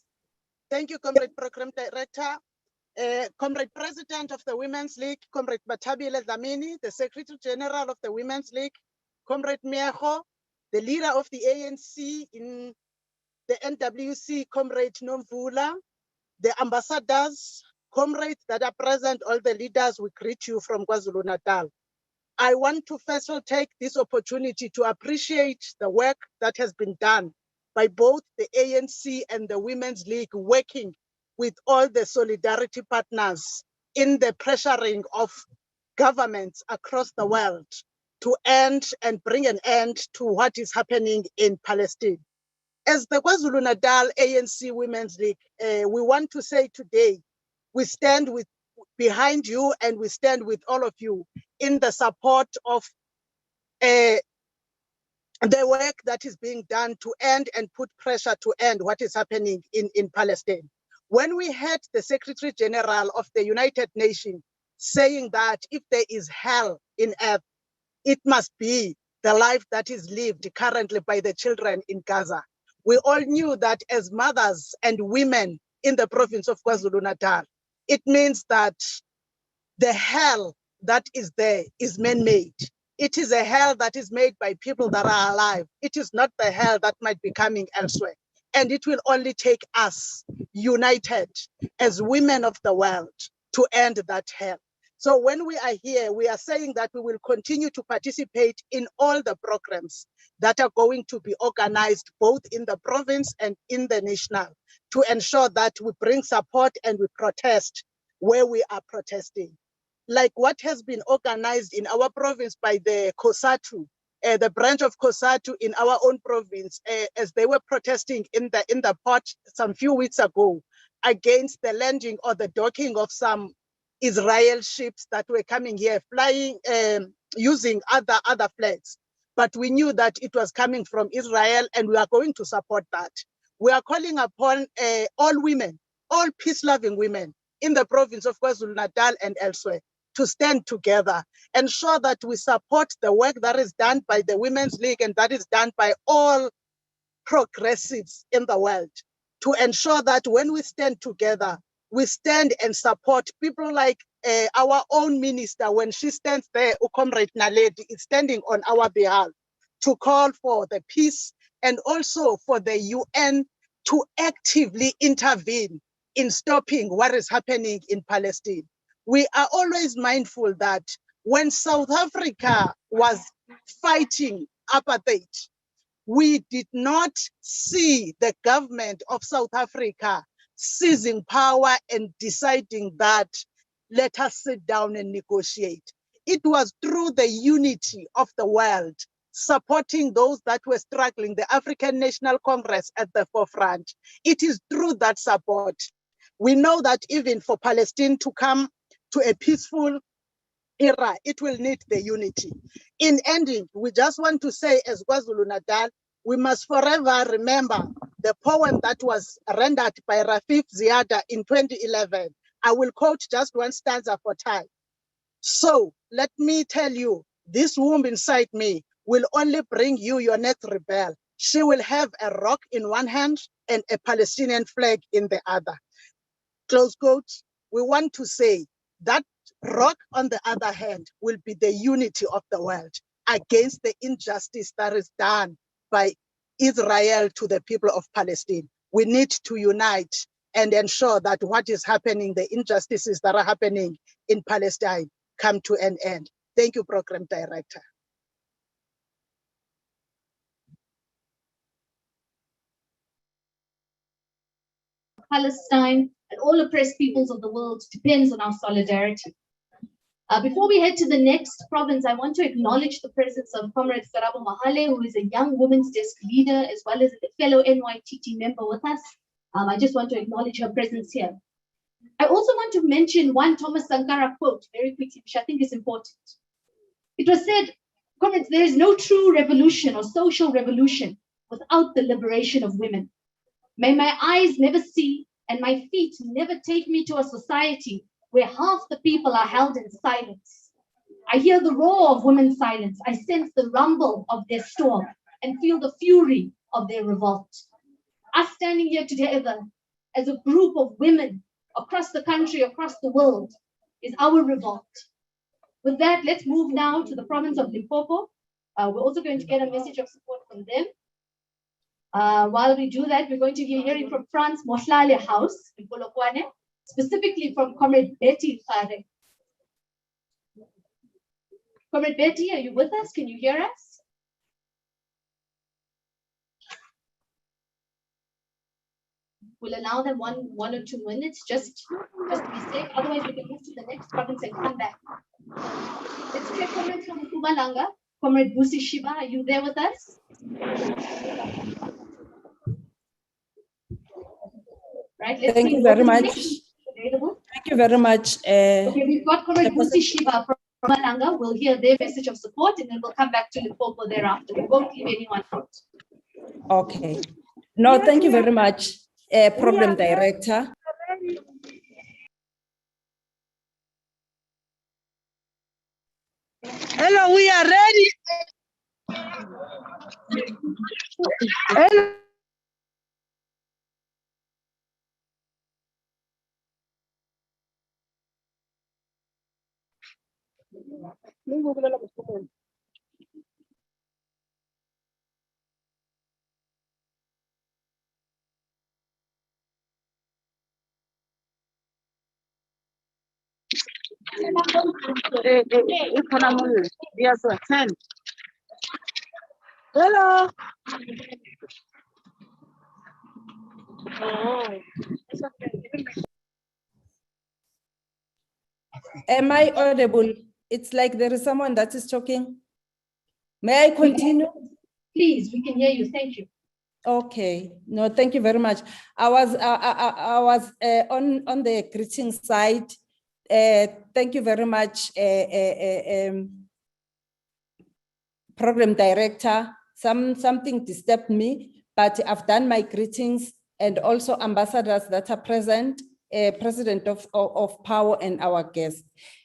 Thank you, Comrade Program Director. Comrade President of the Women's League, Comrade Batabile Dlamini, the Secretary General of the Women's League, Comrade Miago, the leader of the ANC in the NWC, Comrade Nomvula, the ambassadors, comrades that are present, all the leaders, we greet you from KwaZulu-Natal. I want to first of all take this opportunity to appreciate the work that has been done by both the ANC and the Women's League, working with all the solidarity partners in the pressuring of governments across the world to end and bring an end to what is happening in Palestine. As the KwaZulu-Natal ANC Women's League, we want to say today, we stand behind you and we stand with all of you in the support of the work that is being done to end and put pressure to end what is happening in Palestine. When we heard the Secretary General of the United Nations saying that if there is hell in earth, it must be the life that is lived currently by the children in Gaza. We all knew that as mothers and women in the province of KwaZulu-Natal, it means that the hell that is there is man-made. It is a hell that is made by people that are alive. It is not the hell that might be coming elsewhere. And it will only take us united as women of the world to end that hell. So when we are here, we are saying that we will continue to participate in all the programs that are going to be organized both in the province and in the national to ensure that we bring support and we protest where we are protesting. Like what has been organized in our province by the COSATU, the branch of COSATU in our own province, as they were protesting in the port some few weeks ago against the landing or the docking of some Israel ships that were coming here, flying, using other flags. But we knew that it was coming from Israel and we are going to support that. We are calling upon all women, all peace-loving women in the province of KwaZulu-Natal and elsewhere to stand together, ensure that we support the work that is done by the Women's League and that is done by all progressives in the world, to ensure that when we stand together, we stand and support people like our own minister, when she stands there, Comrade Naledi is standing on our behalf to call for the peace and also for the UN to actively intervene in stopping what is happening in Palestine. We are always mindful that when South Africa was fighting apartheid, we did not see the government of South Africa seizing power and deciding that let us sit down and negotiate. It was through the unity of the world, supporting those that were struggling, the African National Congress at the forefront. It is through that support. We know that even for Palestine to come to a peaceful era, it will need the unity. In ending, we just want to say as KwaZulu-Natal, we must forever remember the poem that was rendered by Rafif Ziada in 2011. I will quote just one stanza for time. So let me tell you, this womb inside me will only bring you your next rebel. She will have a rock in one hand and a Palestinian flag in the other. Close quotes. We want to say that rock on the other hand will be the unity of the world against the injustice that is done by Israel to the people of Palestine. We need to unite and ensure that what is happening, the injustices that are happening in Palestine, come to an end. Thank you, Program Director. Palestine and all oppressed peoples of the world depends on our solidarity. Before we head to the next province, I want to acknowledge the presence of Comrade Sarabo Mahale, who is a young women's desk leader, as well as a fellow NYTT member with us. I just want to acknowledge her presence here. I also want to mention one Thomas Sankara quote very quickly, which I think is important. It was said, Comrades, there is no true revolution or social revolution without the liberation of women. May my eyes never see and my feet never take me to a society where half the people are held in silence. I hear the roar of women's silence. I sense the rumble of their storm and feel the fury of their revolt. Us standing here together as a group of women across the country, across the world, is our revolt. With that, let's move now to the province of Limpopo. We're also going to get a message of support from them. While we do that, we're going to be hearing from France Mohlale House in Polokwane, specifically from Comrade Betty Fare. Comrade Betty, are you with us? Can you hear us? We'll allow them one or 2 minutes just to be safe. Otherwise, we can move to the next province and come back. Let's take Comrade from Mpumalanga. Comrade Busi Shiba, are you there with us? Right, let's Thank see you very what much. is available. Thank you very much. Okay, we've got Comrade Busi Shiba from Mpumalanga. We'll hear their message of support and then we'll come back to Limpopo thereafter. We won't leave anyone out. Okay. No, thank you very much, Program Director. Hello, we are ready. Hello. Yes, sir. 10. Hello. Am I audible? It's like there is someone that is talking. May I continue? Please, we can hear you. Thank you. Okay. No, thank you very much. I was on the greeting side. Thank you very much, Program Director. Something disturbed me, but I've done my greetings, and also ambassadors that are present, President of Power and our guest.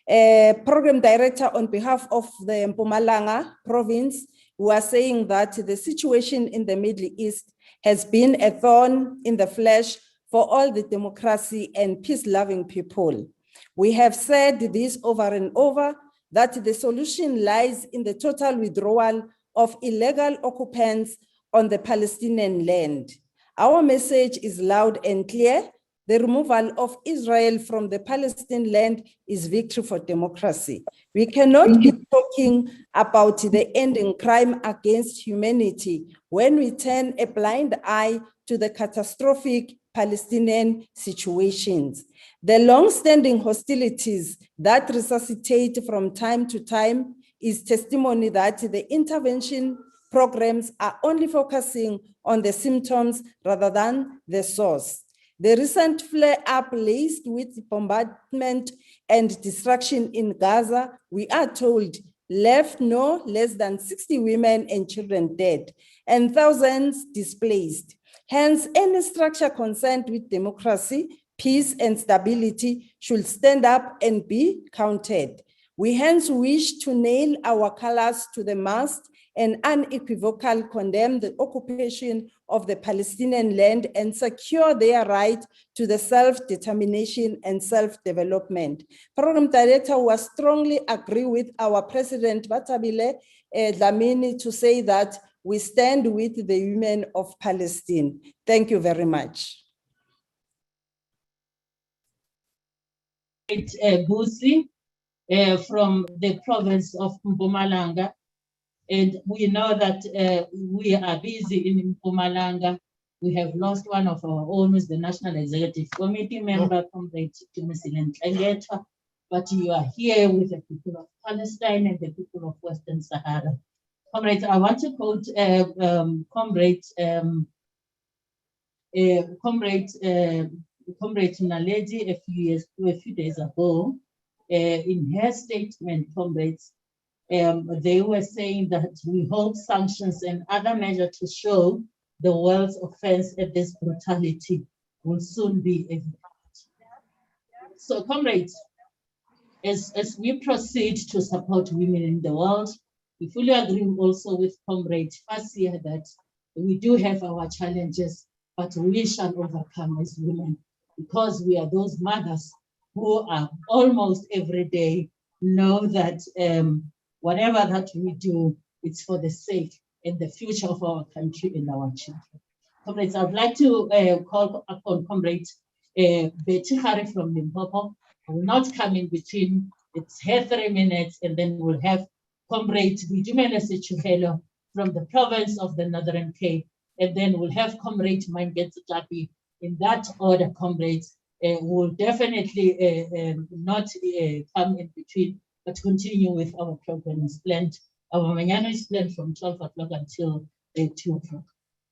Program Director, on behalf of the Mpumalanga province, we are saying that the situation in the Middle East has been a thorn in the flesh for all the democracy and peace-loving people. We have said this over and over, that the solution lies in the total withdrawal of illegal occupants on the Palestinian land. Our message is loud and clear. The removal of Israel from the Palestinian land is victory for democracy. We cannot be talking about the ending crime against humanity when we turn a blind eye to the catastrophic Palestinian situations. The long-standing hostilities that resuscitate from time to time is testimony that the intervention programs are only focusing on the symptoms rather than the source. The recent flare-up laced with bombardment and destruction in Gaza, we are told, left no less than 60 women and children dead and thousands displaced. Hence, any structure concerned with democracy, peace, and stability should stand up and be counted. We hence wish to nail our colors to the mast and unequivocally condemn the occupation of the Palestinian land and secure their right to the self-determination and self-development. Program Director will strongly agree with our President Batabile Dlamini to say that we stand with the women of Palestine. Thank you very much. Busi from the province of Mpumalanga. And we know that we are busy in Mpumalanga. We have lost one of our own, who's the National Executive Committee member, Comrade Jessie. But you are here with the people of Palestine and the people of Western Sahara. Comrade, I want to quote Comrade Naledi a few days ago. In her statement, comrades, They were saying that we hold sanctions and other measures to show the world's offense at this brutality will soon be evident. So, comrades, as we proceed to support women in the world, we fully agree also with Comrade Fasia that we do have our challenges, but we shall overcome as women because we are those mothers who are almost every day know that whatever that we do, it's for the sake and the future of our country and our children. Comrades, I'd like to call upon Comrade Betty Harry from Limpopo. I will not come in between. It's her 3 minutes, and then we'll have Comrade Bijumele Sechuhelo from the province of the Northern Cape, and then we'll have Comrade Mangetsu Tlapi. In that order, comrades, will definitely not come in between, but continue with our program is planned. Our Manana is planned from 12 o'clock until 2 o'clock.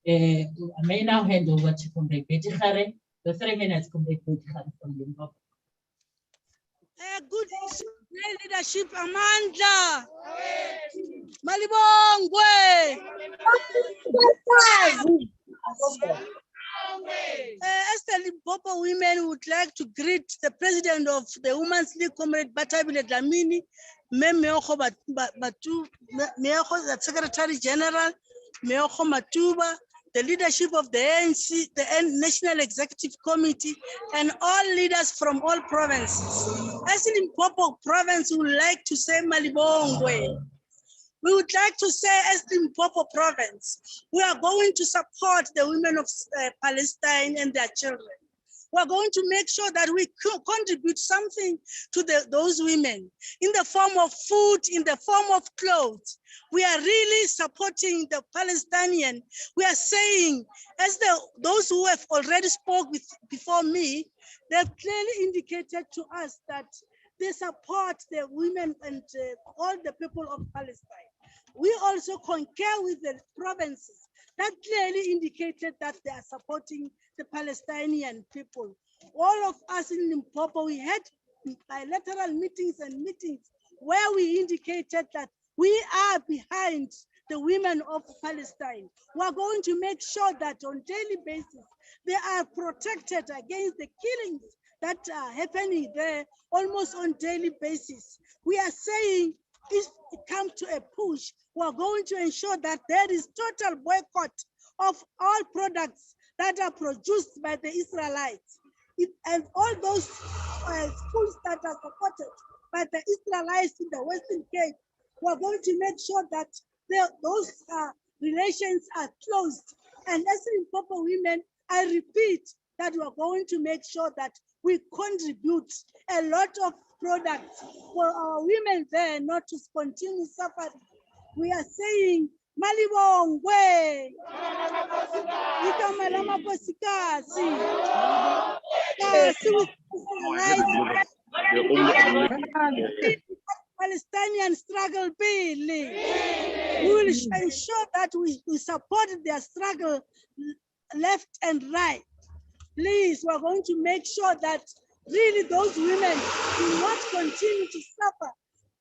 I may now hand over to Comrade Betty Harry. The 3 minutes, Comrade Betty Harry from Limpopo. Good leadership, Amanda. Malibongwe. As the Limpopo women would like to greet the president of the Women's League, Comrade Batabile Dlamini, Meoko Batu, Meoko, the Secretary General, Meoko Matuba, the leadership of the ANC, the National Executive Committee, and all leaders from all provinces. As in Limpopo province, we would like to say Malibongwe. We would like to say, as the Limpopo province, we are going to support the women of Palestine and their children. We are going to make sure that we contribute something to those women in the form of food, in the form of clothes. We are really supporting the Palestinian. We are saying, as those who have already spoke before me, they've clearly indicated to us that they support the women and all the people of Palestine. We also concur with the provinces that clearly indicated that they are supporting the Palestinian people. All of us in Limpopo, we had bilateral meetings where we indicated that we are behind the women of Palestine. We are going to make sure that on a daily basis, they are protected against the killings that are happening there almost on a daily basis. We are saying if it comes to a push, we are going to ensure that there is total boycott of all products that are produced by the Israelites. And all those schools that are supported by the Israelites in the Western Cape, we are going to make sure that those relations are closed. And as Limpopo women, I repeat that we are going to make sure that we contribute a lot of products for our women there not to continue suffering. We are saying, Malibongwe, Ikamalama Posikasi, Palestinian struggle bill. We will ensure that we support their struggle left and right. Please, we are going to make sure that really those women do not continue to suffer.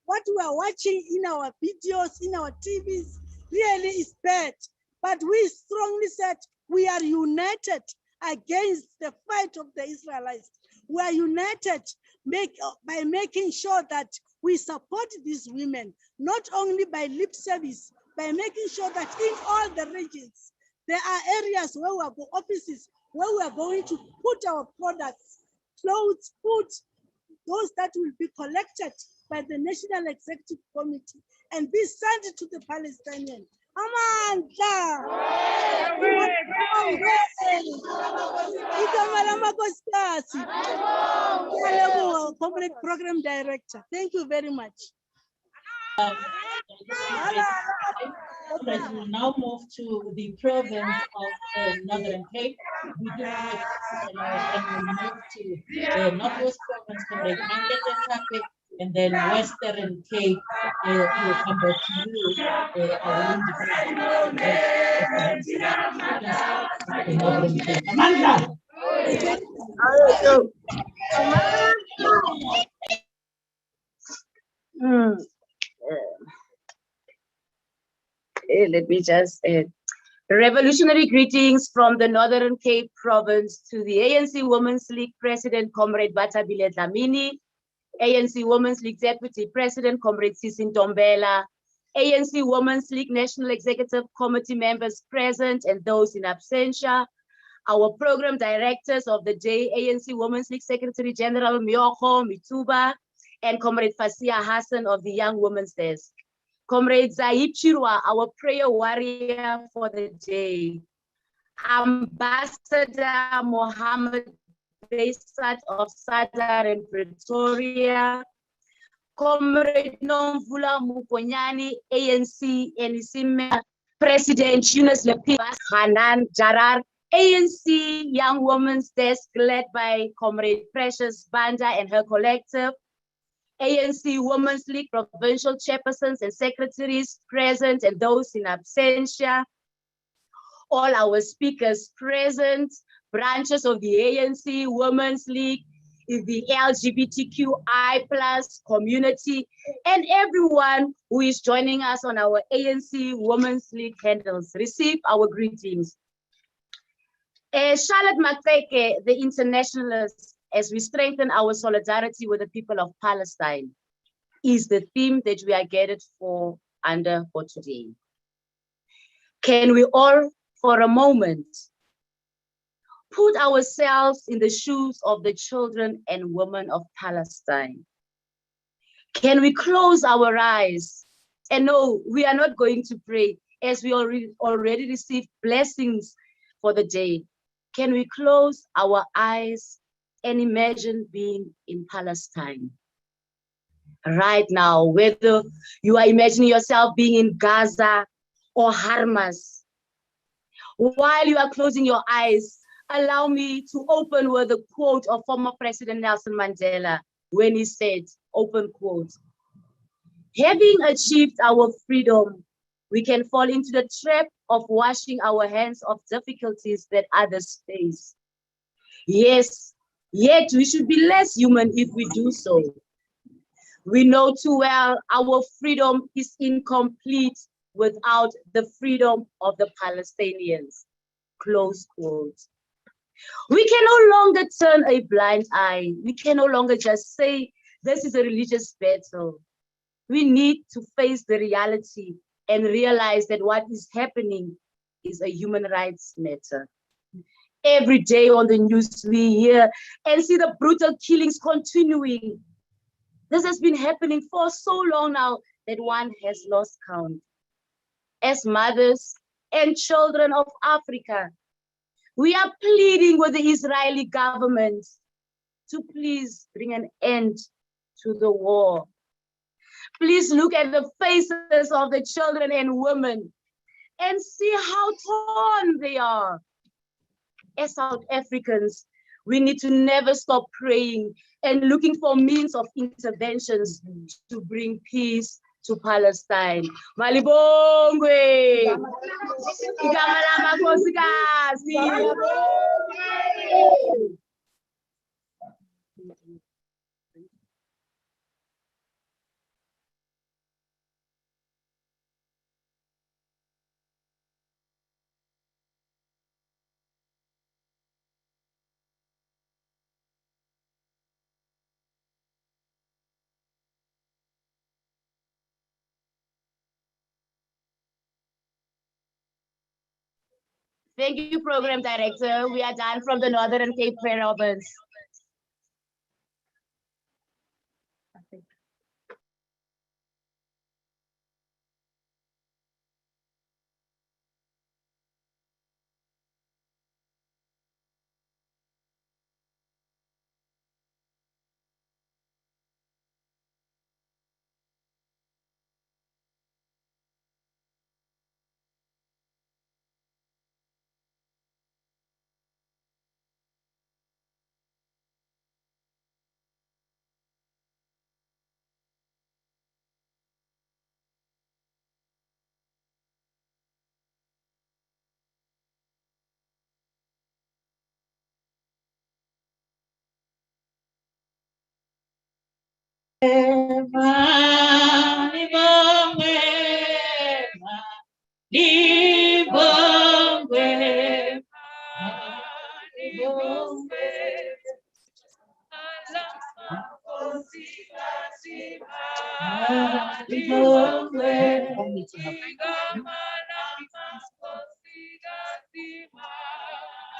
What we are watching in our videos, in our TVs, really is bad. But we strongly said we are united against the fight of the Israelites. We are united by making sure that we support these women, not only by lip service, by making sure that in all the regions, there are areas where we are offices where we are going to put our products, clothes, food, those that will be collected by the National Executive Committee and be sent to the Palestinians. Amanda! Comrade Program Director. Thank you very much. We will now move to the province of Northern Cape. We do have and we move to Northwest Province, Comrade Mangetsu Tlapi, and then Western Cape will come back to you. Amanda! let me just revolutionary greetings from the Northern Cape Province to the ANC Women's League President, Comrade Batabile Dlamini, ANC Women's League Deputy President, Comrade Sisi Ntombela, ANC Women's League National Executive Committee members present and those in absentia, our program directors of the day, ANC Women's League Secretary General Myoko Mituba, and Comrade Fasia Hassan of the Young Women's Desk. Comrade Zaid Chirwa, our prayer warrior for the day. Ambassador Mohammed Besat of Sadar and Pretoria. Comrade Nomvula Mukonyani, ANC Enisime, President Yunus Lepibas Hanan Jarar, ANC Young Women's Desk led by Comrade Precious Banda and her collective. ANC Women's League provincial chairpersons and secretaries present and those in absentia. All our speakers present, branches of the ANC Women's League, the LGBTQI+ community, and everyone who is joining us on our ANC Women's League handles. Receive our greetings. Charlotte Makeke, the internationalist, as we strengthen our solidarity with the people of Palestine, is the theme that we are gathered for today. Can we all, for a moment, put ourselves in the shoes of the children and women of Palestine? Can we close our eyes? And no, we are not going to pray as we already received blessings for the day. Can we close our eyes and imagine being in Palestine right now, whether you are imagining yourself being in Gaza or Hamas? While you are closing your eyes, allow me to open with a quote of former President Nelson Mandela when he said, open quote, "Having achieved our freedom, we can fall into the trap of washing our hands of difficulties that others face. Yes, yet we should be less human if we do so. We know too well our freedom is incomplete without the freedom of the Palestinians." Close quote. We can no longer turn a blind eye. We can no longer just say this is a religious battle. We need to face the reality and realize that what is happening is a human rights matter. Every day on the news, we hear and see the brutal killings continuing. This has been happening for so long now that one has lost count. As mothers and children of Africa, we are pleading with the Israeli government to please bring an end to the war. Please look at the faces of the children and women and see how torn they are. As South Africans, we need to never stop praying and looking for means of interventions to bring peace to Palestine. Malibongwe! Igama lamakhosikazi! Thank you, Program Director. We are done from the Northern Cape Province.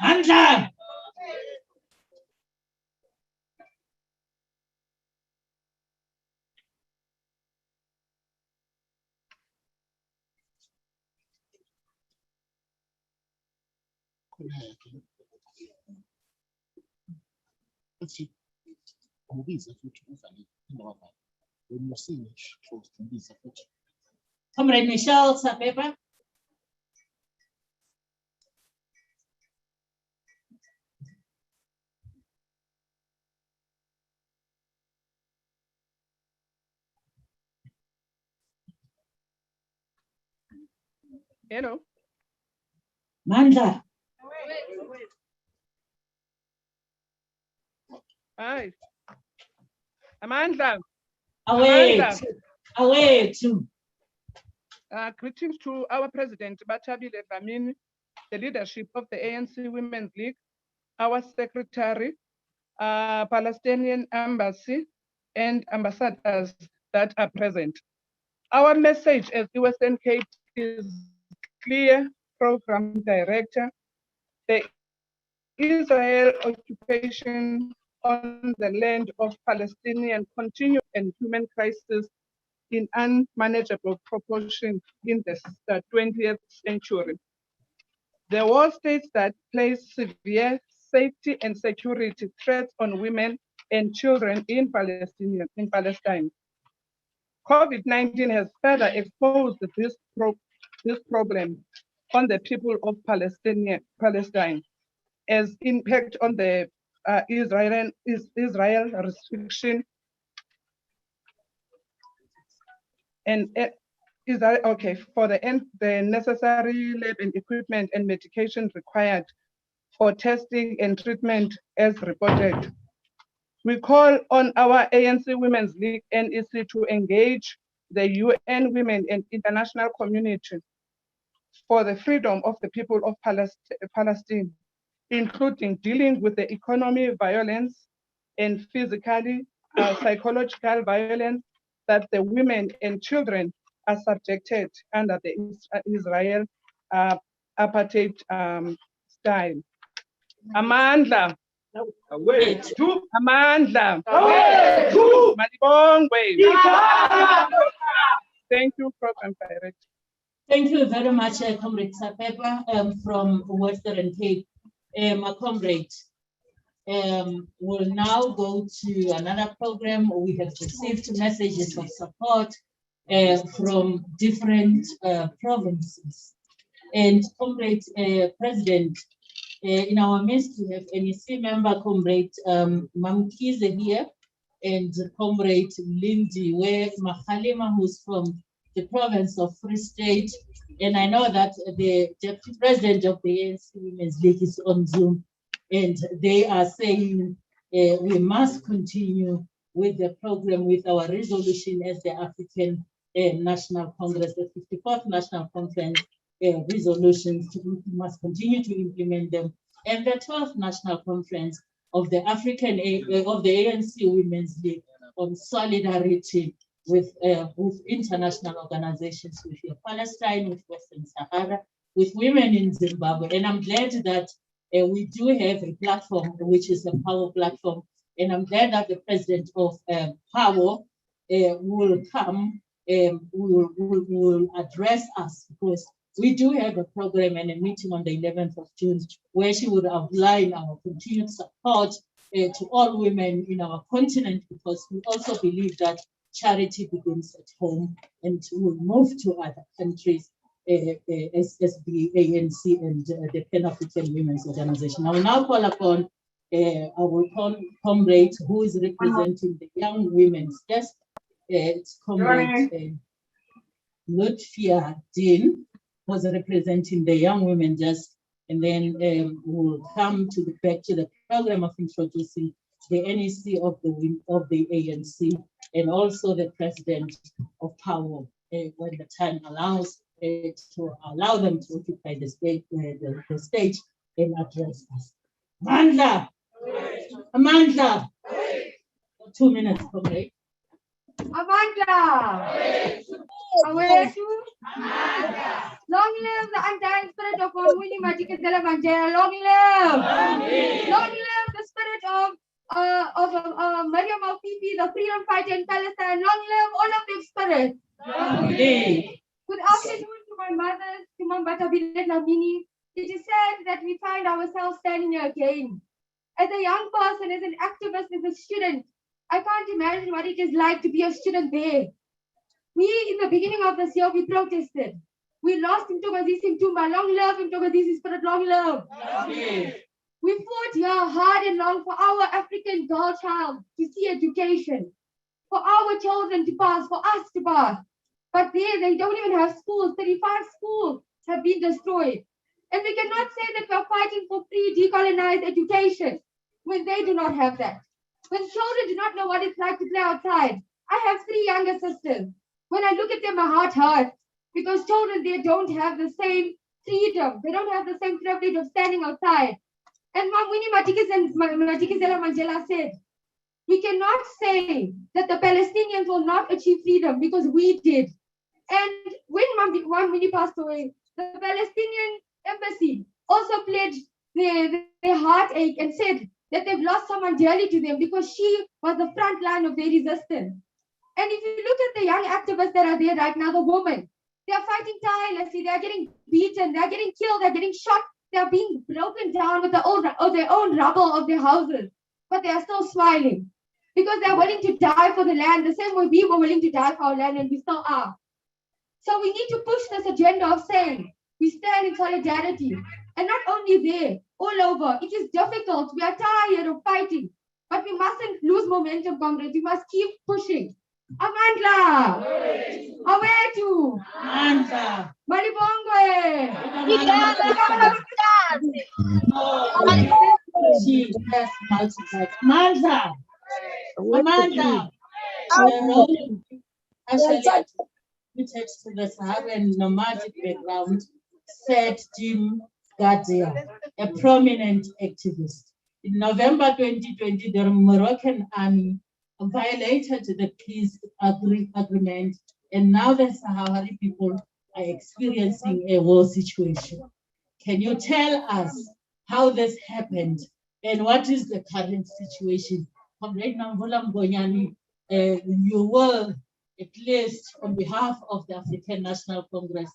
Andla. Comrade Michelle Sapeba. Hello. Mandla. Hi. Amandla. Away. Amandla. Away too. Greetings to our President Batabile Dlamini, the leadership of the ANC Women's League, our Secretary, Palestinian Embassy, and ambassadors that are present. Our message as the Western Cape is clear, Program Director. The Israel occupation on the land of Palestinian continue and human crisis in unmanageable proportion in the 20th century. The war states that place severe safety and security threats on women and children in Palestine. COVID-19 has further exposed this problem on the people of Palestine as impact on the Israel restriction and for the necessary lab and equipment and medication required for testing and treatment as reported. We call on our ANC Women's League NEC to engage the UN Women and international community for the freedom of the people of Palestine, including dealing with the economic violence and physically, psychological violence that the women and children are subjected under the Israel apartheid style. Amandla. Away to Amandla. Away to Malibongwe. Thank you, Program Director. Thank you very much, Comrade Sapeba from Western Cape. My comrade will now go to another program. We have received messages of support from different provinces. And Comrade President, in our midst, we have NEC member Comrade Mamkize here and Comrade Lindy Mahalima, who's from the province of Free State. And I know that the Deputy President of the ANC Women's League is on Zoom, and they are saying we must continue with the program, with our resolution as the African National Congress, the 54th National Conference resolutions. We must continue to implement them. And the 12th National Conference of the ANC Women's League on solidarity with international organizations, with Palestine, with Western Sahara, with women in Zimbabwe. And I'm glad that we do have a platform, which is a power platform. And I'm glad that the president of Power will come, will address us, because we do have a program and a meeting on the 11th of June where she would outline our continued support to all women in our continent, because we also believe that charity begins at home and will move to other countries as the ANC and the Pan-African Women's Organization. I will now call upon our comrade who is representing the Young Women's Desk. It's Comrade Lutfia Dean, who's representing the Young Women Desk, and then we'll come to back to the program of introducing the NEC of the ANC, and also the president of Power, when the time allows to allow them to occupy the stage and address us. Amandla! Amandla! 2 minutes, Comrade. Amandla! Awethu! Long live the undying spirit of Winnie Madikizela Mandela. Long live! Long live the spirit of Maryam Al-Fifi, the freedom fighter in Palestine. Long live all of their spirits. Good afternoon to my mothers, to Mambata Bilet Lamini. It is sad that we find ourselves standing here again. As a young person, as an activist, as a student, I can't imagine what it is like to be a student there. We, in the beginning of this year, we protested. We lost Mthokozisi Mtumba. Long live Mthokozisi spirit, long live. We fought here hard and long for our African girl child to see education, for our children to pass, for us to pass. But there, they don't even have schools. 35 schools have been destroyed. And we cannot say that we're fighting for free decolonized education when they do not have that. When children do not know what it's like to play outside. I have 3 younger sisters. When I look at them, my heart hurts because children there don't have the same freedom. They don't have the same privilege of standing outside. And Mom Winnie Madikizela Mandela said, we cannot say that the Palestinians will not achieve freedom because we did. And when Mom Winnie passed away, the Palestinian embassy also pledged their heartache and said that they've lost someone dearly to them because she was the front line of their resistance. And if you look at the young activists that are there right now, the women, they are fighting tirelessly, they are getting beaten, they are getting killed, they are getting shot, they are being broken down with their own rubble of their houses, but they are still smiling because they are willing to die for the land, the same way we were willing to die for our land and we still are. So we need to push this agenda of saying, we stand in solidarity, and not only there, all over. It is difficult, we are tired of fighting, but we mustn't lose momentum, comrades, we must keep pushing. Amandla! Awethu! Amandla! Malibongwe! She has multiplied. Amandla! Amandla! Actually, admitted to the Saharan nomadic background, said Jim Gadia, a prominent activist. In November 2020, the Moroccan army violated the peace agreement, and now the Sahrawi people are experiencing a war situation. Can you tell us how this happened and what is the current situation? Comrade Namvula Mgonyani, you will, at least on behalf of the African National Congress,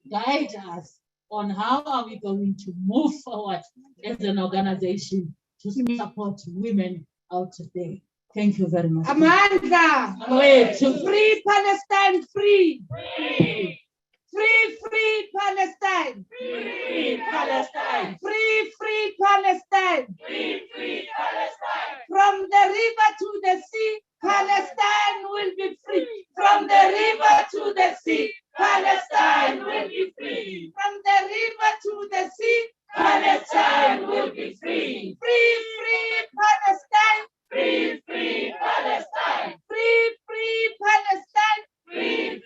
guide us on how are we going to move forward as an organization to support women out there. Thank you very much. Amandla! Free Palestine, free! Free! Free Palestine! Free Palestine! Free Palestine! Free Palestine! From the river to the sea, Palestine will be free. From the river to the sea, Palestine will be free. From the river to the sea, Palestine will be free. Free Palestine! Free Palestine! Free Palestine! Free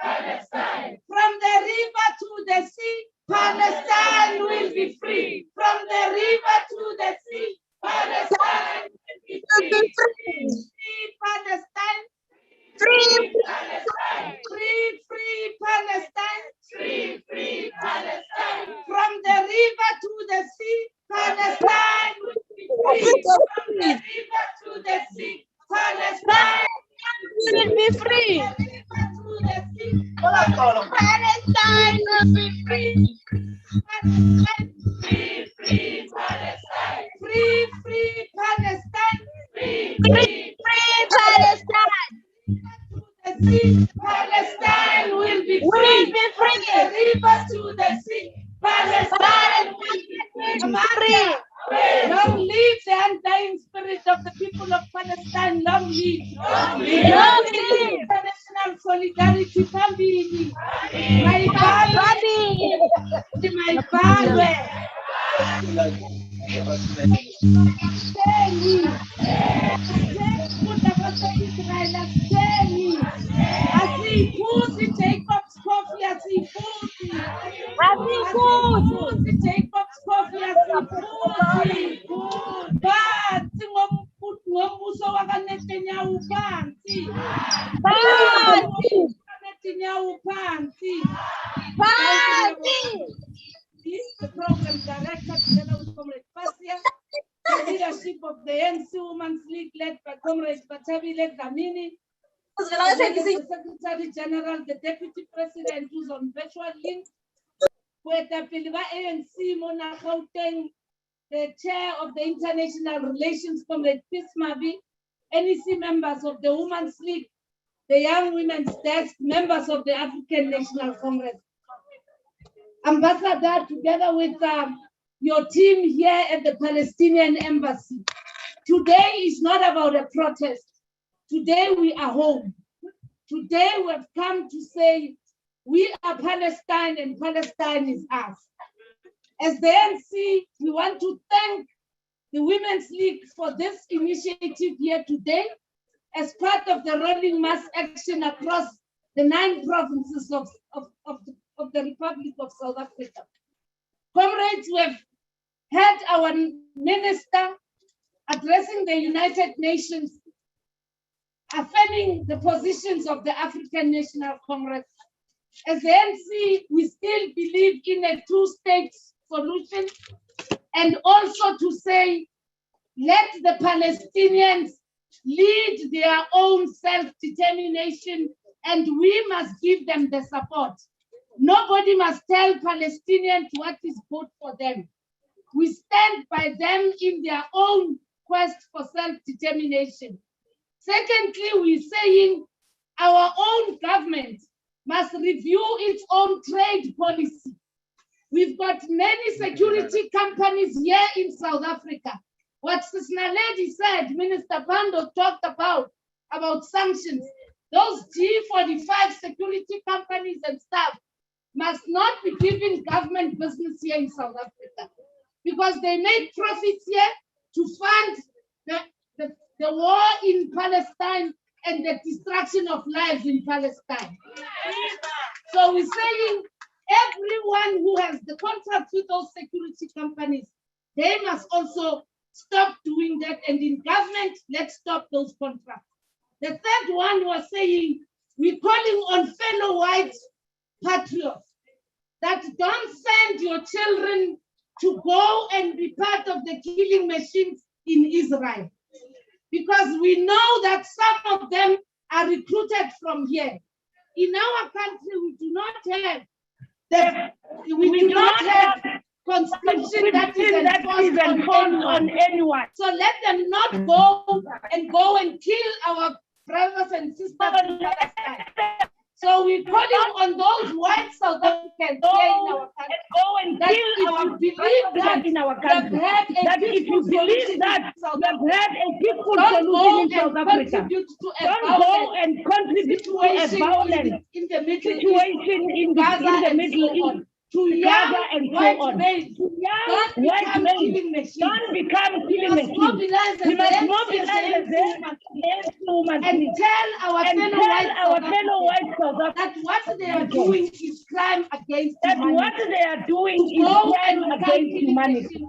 Palestine! From the river to the sea, Palestine will be free. From the river to the sea, Palestine will be free. Free Palestine! Free Palestine! Free Palestine! Free Palestine! From the river to the sea, Palestine will be free. From the river to the sea, Palestine will be free. Palestine will be free. Free Palestine! Free Palestine! Free Palestine! Palestine will be free. From the river to the sea, Palestine will be free. Long live the undying spirit of the people of Palestine. Long live. Long live. Long live. International solidarity. Pambili. My father. My father. Phansi ngombuso wakaNetanyahu phansi. Netanyahu phansi. The program director together with Comrade Pasia, the leadership of the ANC Women's League led by Comrade Batabile Dlamini, the Secretary General, the Deputy President who's on virtual link, with the ANC Mona Gauteng, the Chair of the International Relations, Comrade Pismavi, NEC members of the Women's League, the Young Women's Desk, members of the African National Congress. Ambassador, together with your team here at the Palestinian Embassy. Today is not about a protest. Today we are home. Today we have come to say we are Palestine and Palestine is us. As the ANC, we want to thank the Women's League for this initiative here today as part of the rolling mass action across the 9 provinces of the Republic of South Africa. Comrades, we have had our minister addressing the United Nations, affirming the positions of the African National Congress. As the ANC, we still believe in a 2-state solution, and also to say, let the Palestinians lead their own self-determination, and we must give them the support. Nobody must tell Palestinians what is good for them. We stand by them in their own quest for self-determination. Secondly, we're saying our own government must review its own trade policy. We've got many security companies here in South Africa. What Naledi said, Minister Bando talked about sanctions. Those G45 security companies and staff must not be giving government business here in South Africa because they make profits here to fund the war in Palestine and the destruction of lives in Palestine. So we're saying everyone who has the contract with those security companies, they must also stop doing that, and in government, let's stop those contracts. The third one was saying, we're calling on fellow white patriots that don't send your children to go and be part of the killing machines in Israel. Because we know that some of them are recruited from here. In our country, we do not have conscription that is enforced on anyone. So let them not go and kill our brothers and sisters in Palestine. So we're calling on those white South Africans here in our country that if you believe that in our country, that if you believe that we've had a peaceful solution in South Africa, don't go and contribute to a violent situation in the Middle East. To Gaza and so on. Don't become killing machines. We must mobilize and tell our fellow white South Africans that what they are doing is crime against humanity. What they are doing is crime against humanity.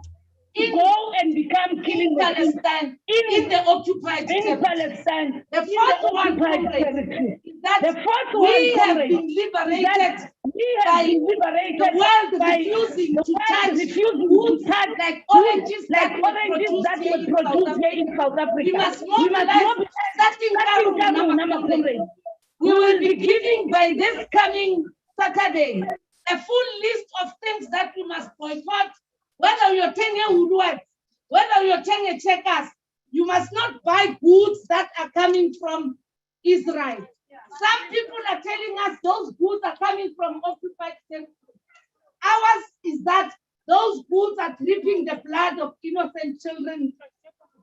Go and become killing machines in the occupied Palestine. The fourth one is that we have been liberated. The world refusing to touch like oranges that were produced here in South Africa. We must mobilize. We will be giving by this coming Saturday a full list of things that we must boycott. Whether you're taking Duarte, whether you're taking checkers, you must not buy goods that are coming from Israel. Some people are telling us those goods are coming from occupied territory. Ours is that those goods are dripping the blood of innocent children,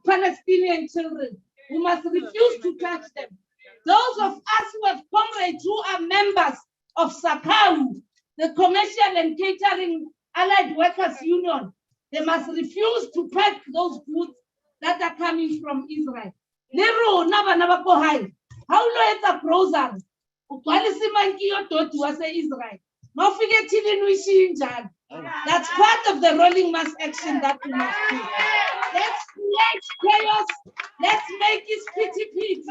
Palestinian children. We must refuse to touch them. Those of us who have comrades who are members of SACAU, the Commercial and Catering Allied Workers Union, they must refuse to pack those goods that are coming from Israel. Lero naba go high. How lo etsa grocery? Ugcwalisa imanki yododi wase Israel. Mawufike ethilini uyishiya injalo. That's part of the rolling mass action that we must do. Let's create chaos. Let's make it pity.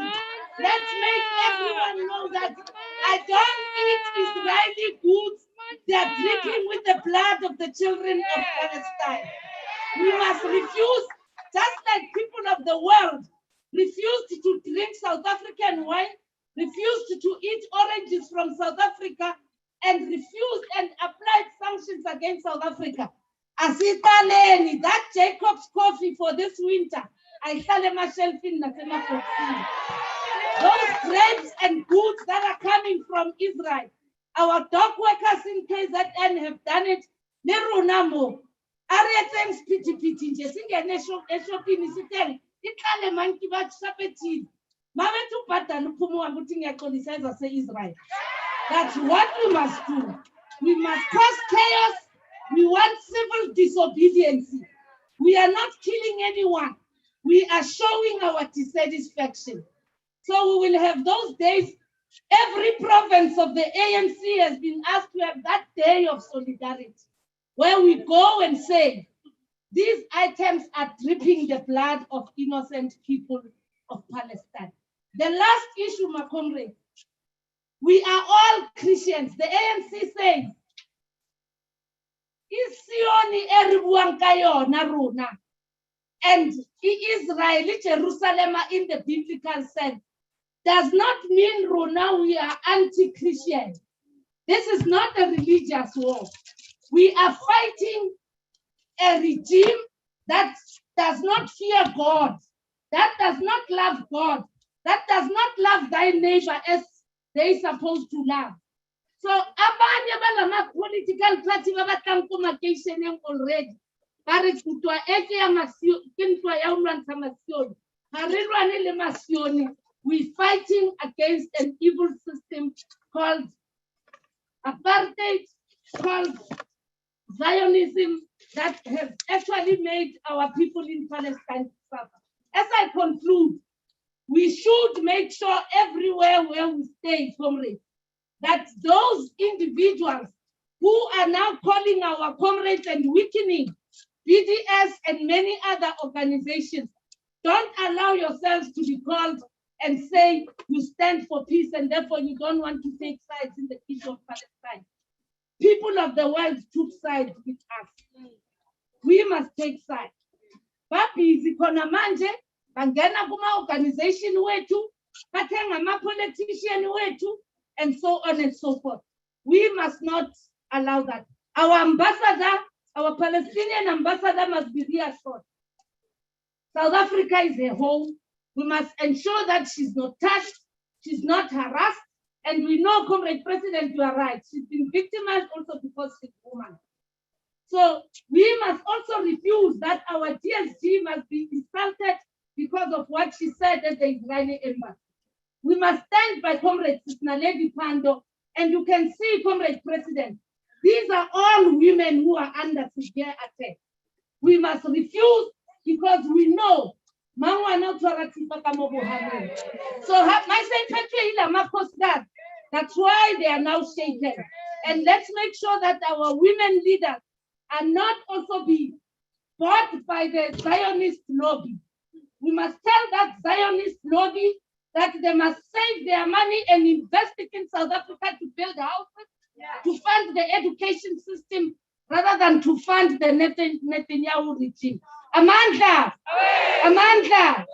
Let's make everyone know that I don't eat Israeli goods. They're dripping with the blood of the children of Palestine. We must refuse, just like people of the world refused to drink South African wine, refused to eat oranges from South Africa, and refused and applied sanctions against South Africa. Asitaleni, that Jacob's coffee for this winter, I sell myself in those grapes and goods that are coming from Israel. Our dog workers in KZN have done it. Nerunamo. Are things pity nje singene eshopini sithenge iqale manki bakusapethile mabe tubhadala uphumo wami ukuthi ngiyaxolisa ezase-Israel. That's what we must do. We must cause chaos. We want civil disobedience. We are not killing anyone. We are showing our dissatisfaction. So we will have those days. Every province of the ANC has been asked to have that day of solidarity, where we go and say, these items are dripping the blood of innocent people of Palestine. The last issue, my comrade, we are all Christians. The ANC says, Isioni eribuang kayo na runa, and Israel, Jerusalem in the biblical sense, does not mean runa we are anti-Christian. This is not a religious war. We are fighting a regime that does not fear God, that does not love God, that does not love thy neighbor as they supposed to love. So abanye balama political party babatlang communication already. Bare kutwa eke ya masio kintwa ya ulwanta masioni. Harilwane le masioni. We fighting against an evil system called apartheid, called Zionism, that has actually made our people in Palestine suffer. As I conclude, we should make sure everywhere where we stay, comrades, that those individuals who are now calling our comrades and weakening BDS and many other organizations, don't allow yourselves to be called and say you stand for peace and therefore you don't want to take sides in the issue of Palestine. People of the world took sides with us. We must take sides. Babhizi khona manje bangena kuma organization wethu, bathenga ama politician wethu, and so on and so forth. We must not allow that. Our ambassador, our Palestinian ambassador must be reassured. South Africa is a home. We must ensure that she's not touched, she's not harassed, and we know, Comrade President, you are right. She's been victimized also because she's a woman. So we must also refuse that our TSG must be insulted because of what she said at the Israeli embassy. We must stand by Comrade Naledi Pandor, and you can see, Comrade President, these are all women who are under severe attack. We must refuse because we know so that's why they are now shaken. And let's make sure that our women leaders are not also be bought by the Zionist lobby. We must tell that Zionist lobby that they must save their money and invest it in South Africa to build houses, to fund the education system, rather than to fund the Netanyahu regime. Amandla! Amandla!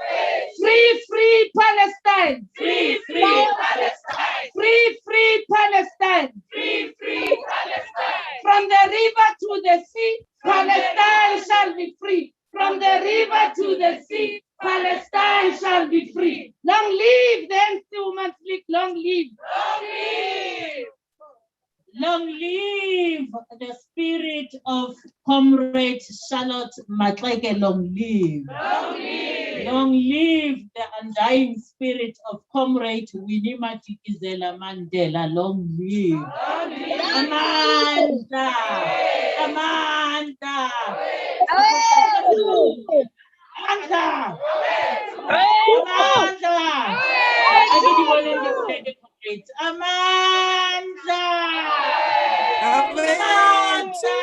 Free Palestine! Free Palestine! Free Palestine! Free Palestine! From the river to the sea, Palestine shall be free. From the river to the sea, Palestine shall be free. Long live the ANC Women's League, long live! Long live! Long live the spirit of Comrade Charlotte Matleke, long live. Long live. Long live the undying spirit of Comrade Winnie Madikizela Mandela, long live. Long live. Amanda! Amanda! Amanda! Amanda! I didn't want to say the Amanda! Amanda!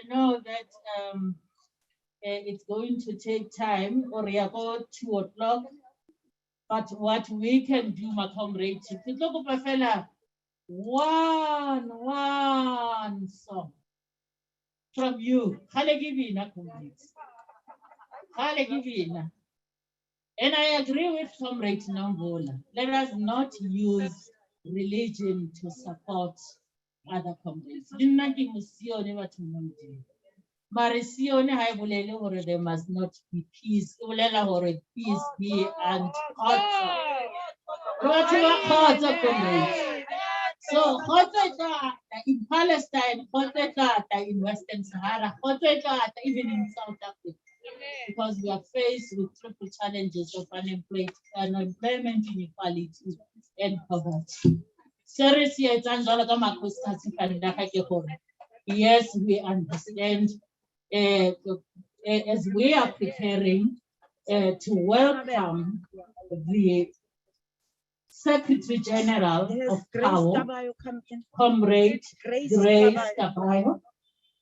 know that it's going to take time, or we are going 2 o'clock. But what we can do, my comrades, one song from you. Comrades. And I agree with Comrade Nambola. Let us not use religion to support other comrades. There must not be peace. Peace be and so in Palestine, in Western Sahara, even in South Africa, because we are faced with triple challenges of unemployment, inequality, and poverty. Seriously, yes, we understand. As we are preparing to welcome the Secretary General of PAO, Comrade Grace Tabayo.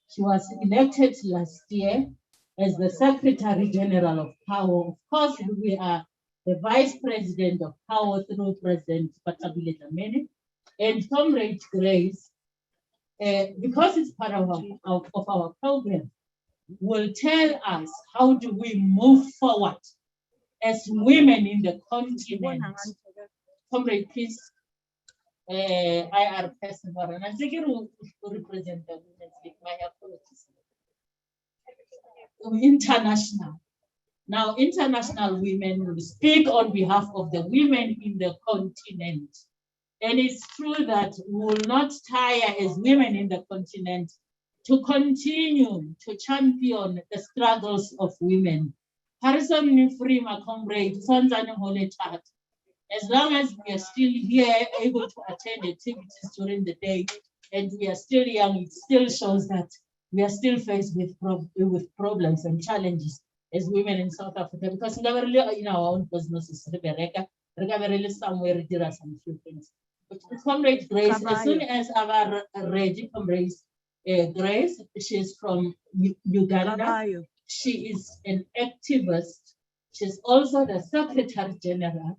She was elected last year as the Secretary General of PAO. Of course, we are the Vice President of PAO through President Batabile Dlamini. And Comrade Grace, because it's part of our program, will tell us how do we move forward as women in the continent. Comrade, please. IR person, and I think it will represent the Women's League. My apologies. International. Now, international women will speak on behalf of the women in the continent. And it's true that we will not tire as women in the continent to continue to champion the struggles of women. Harrison free, my comrade, as long as we are still here, able to attend activities during the day, and we are still young, it still shows that we are still faced with problems and challenges as women in South Africa, because we never really in our own businesses, really somewhere there are some few things. But Comrade Grace, as soon as our ready Comrade Grace, she is from Uganda. She is an activist. She's also the Secretary General.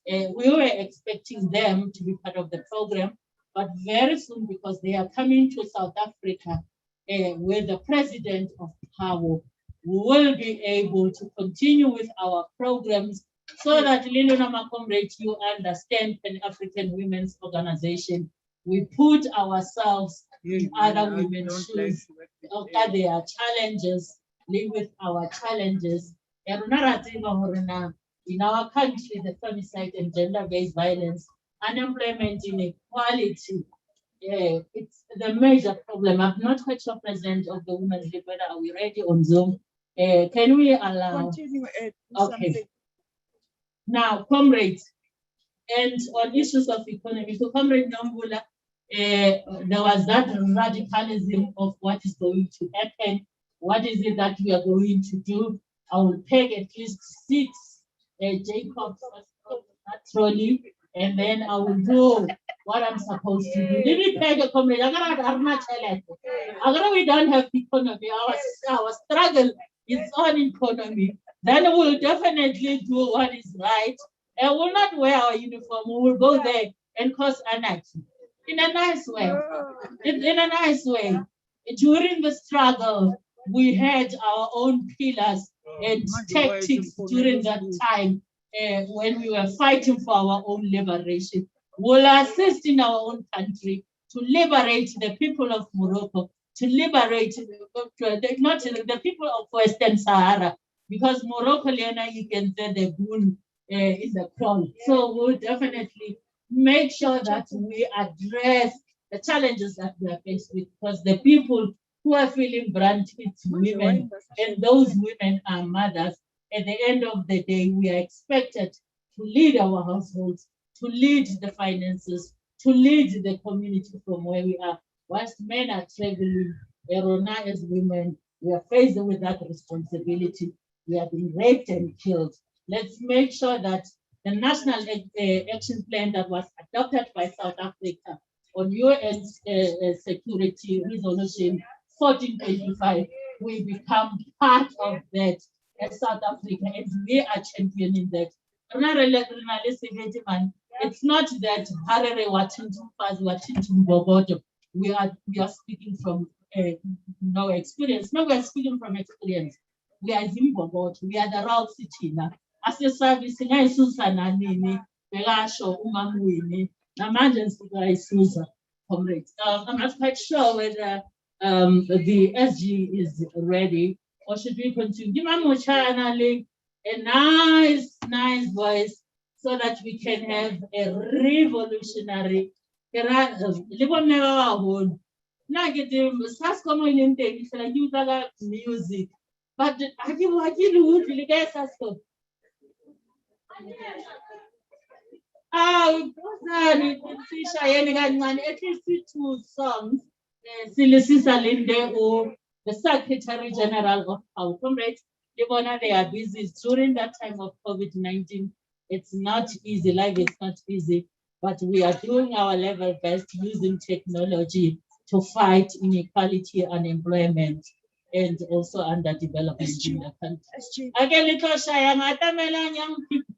We were expecting them to be part of the program, but very soon, because they are coming to South Africa with the president of PAO, we will be able to continue with our programs so that, Lilona Comrade, you understand Pan-African Women's Organization. We put ourselves in other women's shoes. Okay, there are challenges, live with our challenges. In our country, the femicide and gender-based violence, unemployment inequality, it's the major problem. I'm not quite sure, President of the Women's League, whether are we ready on Zoom. Can we allow? Continue, Okay. something. Now, comrades, and on issues of economy, so Comrade Nambula, there was that radicalism of what is going to happen. What is it that we are going to do? I will peg at least 6 Jacobs trolley, and then I will do what I'm supposed to do. Let me peg a comrade. We don't have economy. Our struggle is on economy. Then we'll definitely do what is right. And we'll not wear our uniform. We will go there and cause anarchy in a nice way. In a nice way. During the struggle, we had our own pillars and tactics during that time when we were fighting for our own liberation. We'll assist in our own country to liberate the people of Morocco, to liberate not the people of Western Sahara, because Morocco, you can say the goon in the crown. So we'll definitely make sure that we address the challenges that we are faced with, because the people who are feeling brand hit women, and those women are mothers. At the end of the day, we are expected to lead our households, to lead the finances, to lead the community from where we are. Whilst men are traveling, as women, we are faced with that responsibility. We have been raped and killed. Let's make sure that the national action plan that was adopted by South Africa on UN Security Resolution 1425, we become part of that as South Africa, and we are championing that. It's not that Harare we are speaking from no experience. No, we are speaking from experience. We are Zimboboto, we are the Rao Sitina. As a service in Susana Nini, Belasho, Umamwini, Namajans Susa, Comrade. I'm not quite sure whether the SG is ready, or should we continue? Give China link a nice voice so that we can have a revolutionary music. But I give guys Sasko. At least 2 songs. Silisisa Linde or the Secretary General of our Comrade. They are busy during that time of COVID-19. It's not easy, life is not easy, but we are doing our level best using technology to fight inequality, unemployment, and also underdevelopment in the country. Again, young people.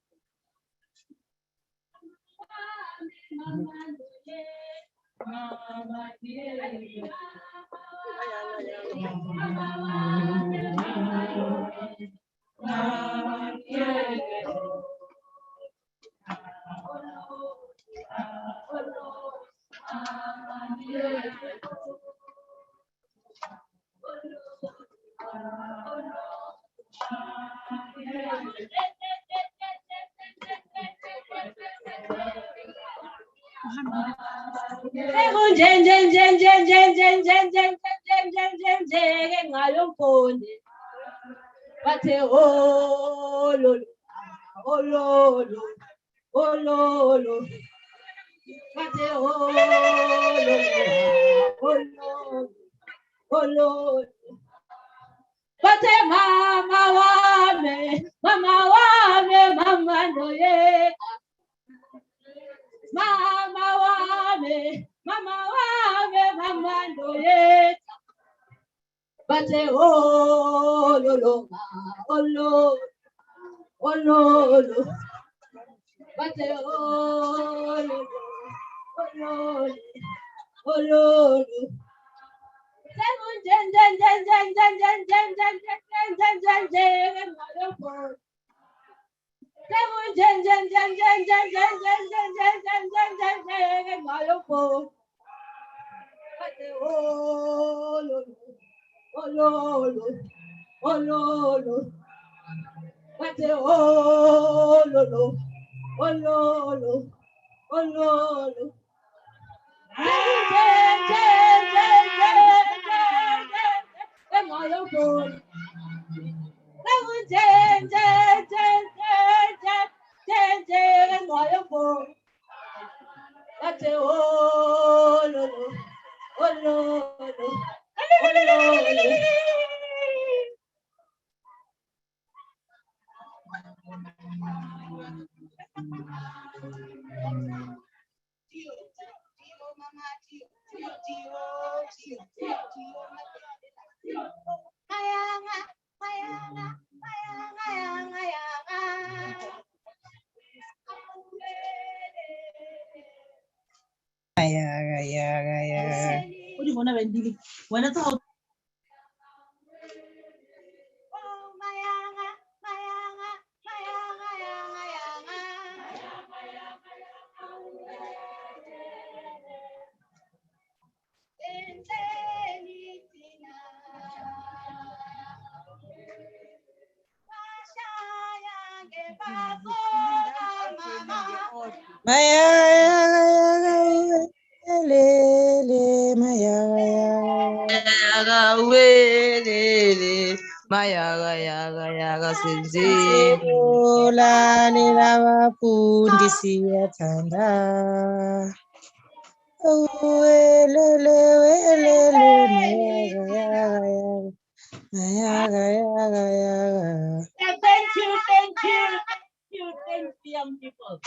Thank you, young people.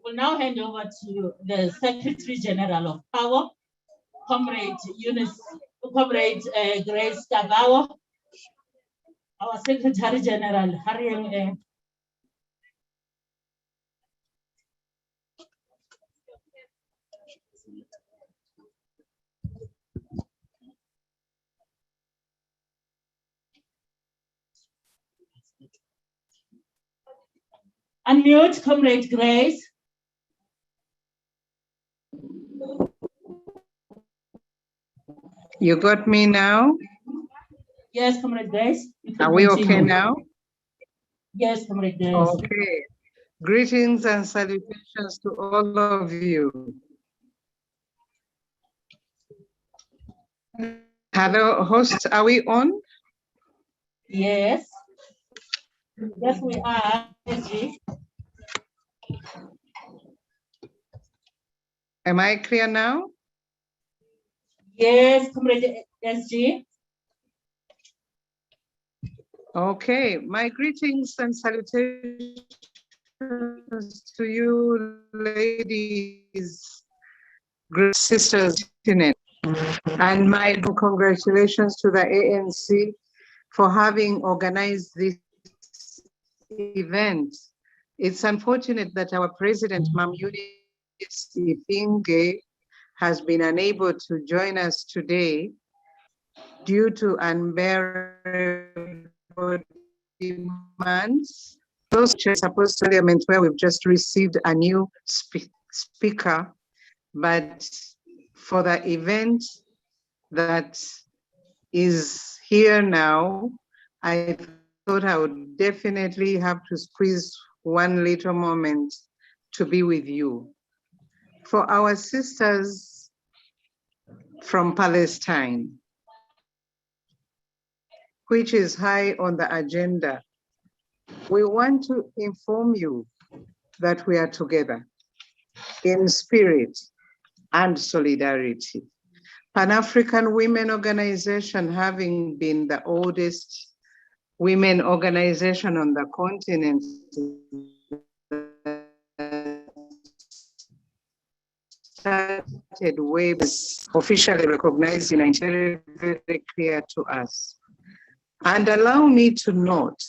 We'll now hand over to the Secretary General of Power, Comrade Comrade Grace Tabao, our Secretary General, hurrying. Unmute, Comrade Grace. You got me now? Yes, Comrade Grace. Are we okay now? Yes, Comrade Grace. Okay. Greetings and salutations to all of you. Hello, host, are we on? Yes. Yes, we are. Jessie. Am I clear now? Yes, Comrade SG. Okay, my greetings and salutations to you ladies, great sisters, and my congratulations to the ANC for having organized this event. It's unfortunate that our president, Mam Eunice Ipinge, has been unable to join us today due to unbearable demands. Those supposed parliament where we've just received a new speaker, but for the event that is here now, I thought I would definitely have to squeeze one little moment to be with you. For our sisters from Palestine, which is high on the agenda, we want to inform you that we are together in spirit and solidarity. Pan-African Women Organization, having been the oldest women organization on the continent, started way officially recognized in Nigeria, very clear to us. And allow me to note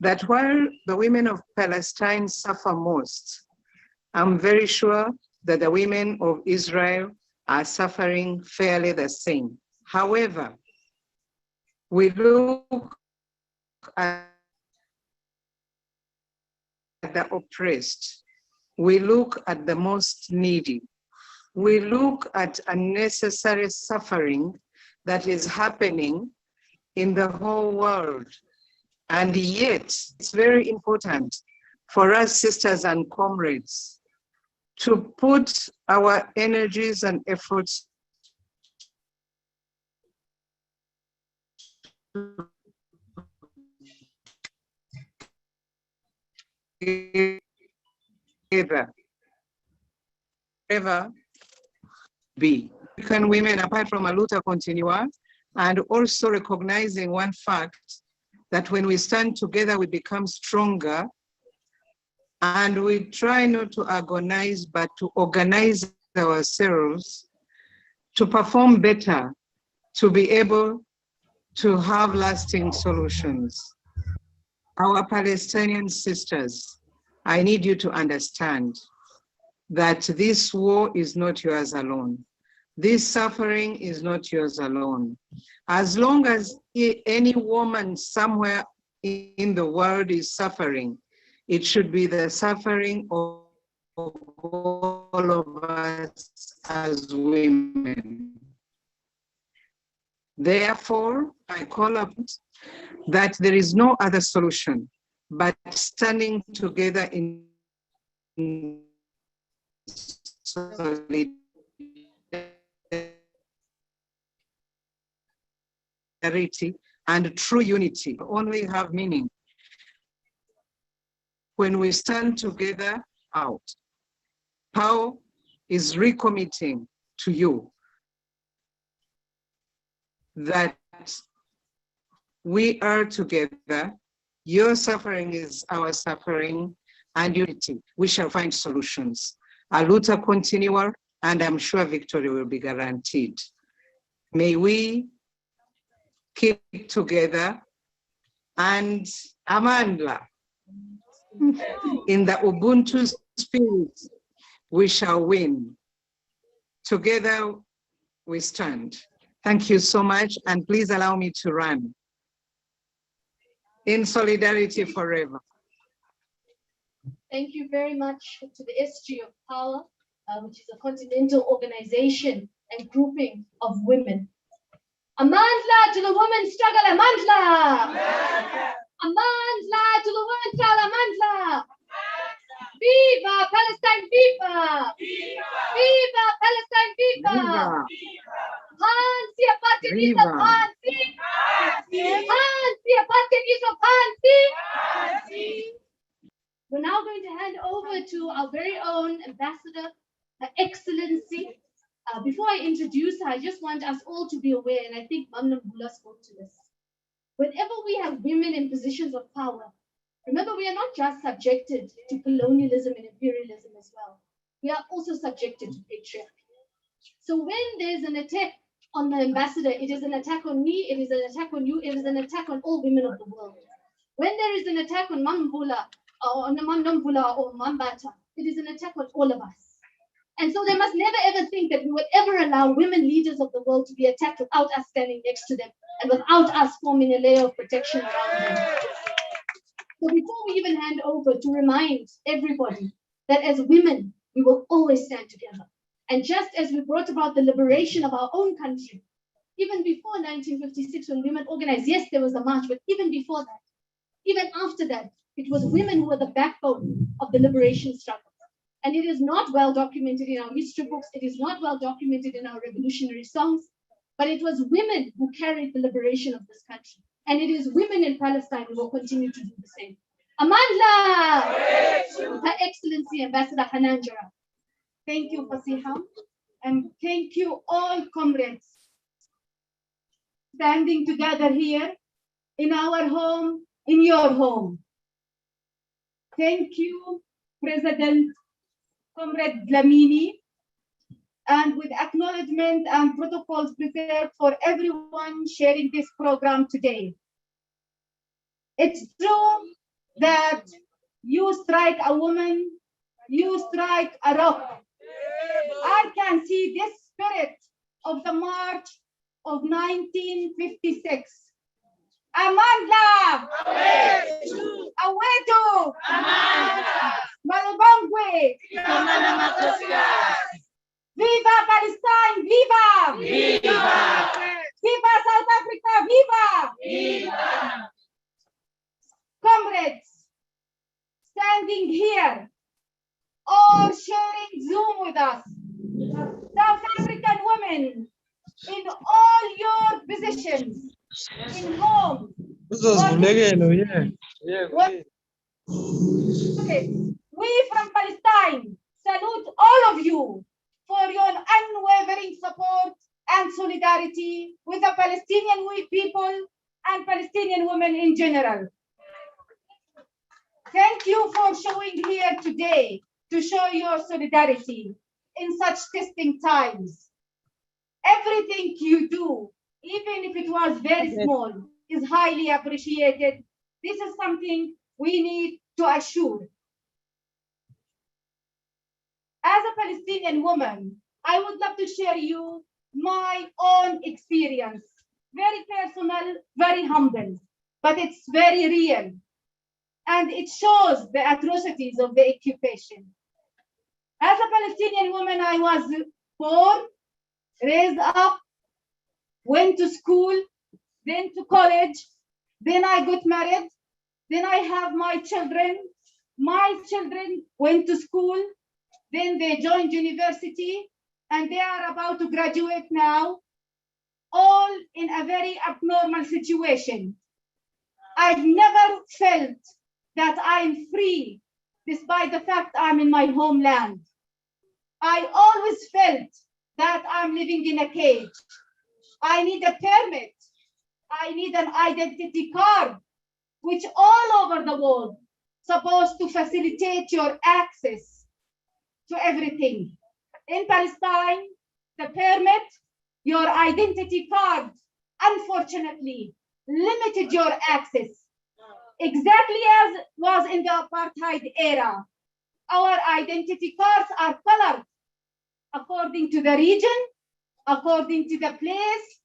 that while the women of Palestine suffer most, I'm very sure that the women of Israel are suffering fairly the same. However, we look at the oppressed, we look at the most needy, we look at unnecessary suffering that is happening in the whole world. And yet, it's very important for us sisters and comrades to put our energies and efforts together. Ever be. African women, apart from a luta continua, and also recognizing one fact that when we stand together, we become stronger, and we try not to agonize, but to organize ourselves to perform better, to be able to have lasting solutions. Our Palestinian sisters, I need you to understand that this war is not yours alone. This suffering is not yours alone. As long as any woman somewhere in the world is suffering, it should be the suffering of all of us as women. Therefore, I call up that there is no other solution but standing together in solidarity and true unity only have meaning when we stand together out. POW is recommitting to you that we are together, your suffering is our suffering, and unity, we shall find solutions. A luta continua, and I'm sure victory will be guaranteed. May we keep together and Amandla, in the Ubuntu spirit, we shall win. Together we stand. Thank you so much, and please allow me to run. In solidarity forever. Thank you very much to the SG of Power, which is a continental organization and grouping of women. Amandla to the women's struggle, Amandla! Amandla to the women's struggle, Amandla! Viva Palestine, viva! Viva Palestine, viva! Hansi apartheid is of Hansi! Hansi apartheid is of Hansi! We're now going to hand over to our very own ambassador, Her Excellency. Before I introduce her, I just want us all to be aware, and I think Mamna Mbula spoke to this. Whenever we have women in positions of power, remember, we are not just subjected to colonialism and imperialism as well. We are also subjected to patriarchy. So when there's an attack on the ambassador, it is an attack on me, it is an attack on you, it is an attack on all women of the world. When there is an attack on Mambula, or on Mamnambula or Mambata, it is an attack on all of us. And so they must never ever think that we would ever allow women leaders of the world to be attacked without us standing next to them and without us forming a layer of protection around them. So before we even hand over, to remind everybody that as women, we will always stand together. And just as we brought about the liberation of our own country, even before 1956 when women organized, yes, there was a march, but even before that, even after that, it was women who were the backbone of the liberation struggle. And it is not well documented in our history books, it is not well documented in our revolutionary songs, but it was women who carried the liberation of this country. And it is women in Palestine who will continue to do the same. Amandla! Her Excellency Ambassador Hanan Jara. Thank you, Fasiha. And thank you all comrades standing together here in our home, in your home. Thank you, President Comrade Dlamini, and with acknowledgement and protocols prepared for everyone sharing this program today. It's true that you strike a woman, you strike a rock. I can see this spirit of the March of 1956. Amandla! Awetu! Malabangwe! Viva Palestine! Viva! Viva! Viva South Africa! Viva! Viva! Comrades, standing here, all sharing Zoom with us, South African women, in all your positions, in home. Okay. We from Palestine salute all of you for your unwavering support and solidarity with the Palestinian people and Palestinian women in general. Thank you for showing here today to show your solidarity in such testing times. Everything you do, even if it was very small, is highly appreciated. This is something we need to assure. As a Palestinian woman, I would love to share you my own experience. Very personal, very humble, but it's very real. And it shows the atrocities of the occupation. As a Palestinian woman, I was born, raised up, went to school, then to college, then I got married, then I have my children. My children went to school, then they joined university, and they are about to graduate now, all in a very abnormal situation. I've never felt that I'm free, despite the fact I'm in my homeland. I always felt that I'm living in a cage. I need a permit. I need an identity card, which all over the world supposed to facilitate your access to everything. In Palestine, the permit, your identity card, unfortunately, limited your access. Exactly as was in the apartheid era. Our identity cards are colored according to the region, according to the place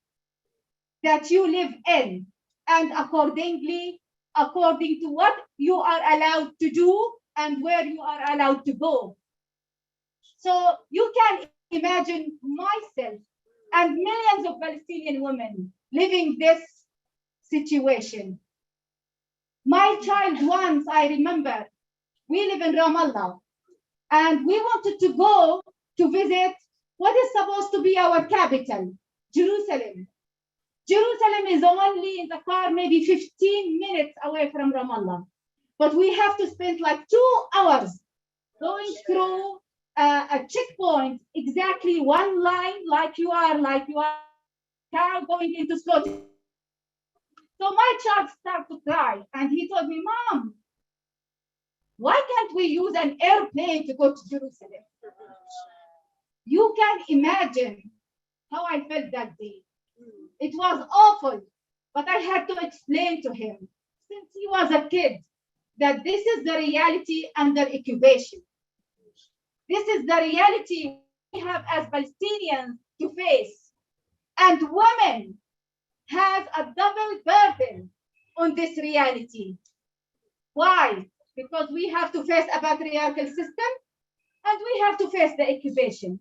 that you live in, and according to what you are allowed to do and where you are allowed to go. So you can imagine myself and millions of Palestinian women living this situation. My child once, I remember, we live in Ramallah, and we wanted to go to visit what is supposed to be our capital, Jerusalem. Jerusalem is only in the car maybe 15 minutes away from Ramallah, but we have to spend like 2 hours going through a checkpoint, exactly one line, like you are car going into slow. So my child started to cry, and he told me, "Mom, why can't we use an airplane to go to Jerusalem?" You can imagine how I felt that day. It was awful, but I had to explain to him, since he was a kid, that this is the reality under occupation. This is the reality we have as Palestinians to face. And women have a double burden on this reality. Why? Because we have to face a patriarchal system and we have to face the occupation.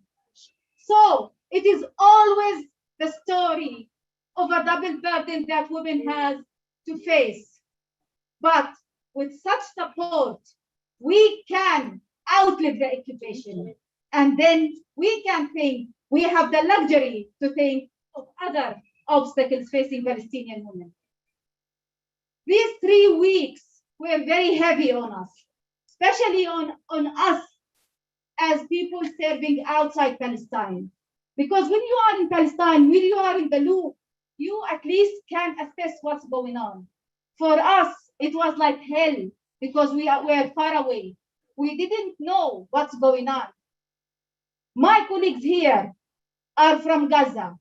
So it is always the story of a double burden that women have to face. But with such support, we can outlive the occupation. And then we can think, we have the luxury to think of other obstacles facing Palestinian women. These 3 weeks were very heavy on us, especially on us as people serving outside Palestine. Because when you are in Palestine, when you are in the loop, you at least can assess what's going on. For us, it was like hell because we were far away. We didn't know what's going on. My colleagues here are from Gaza.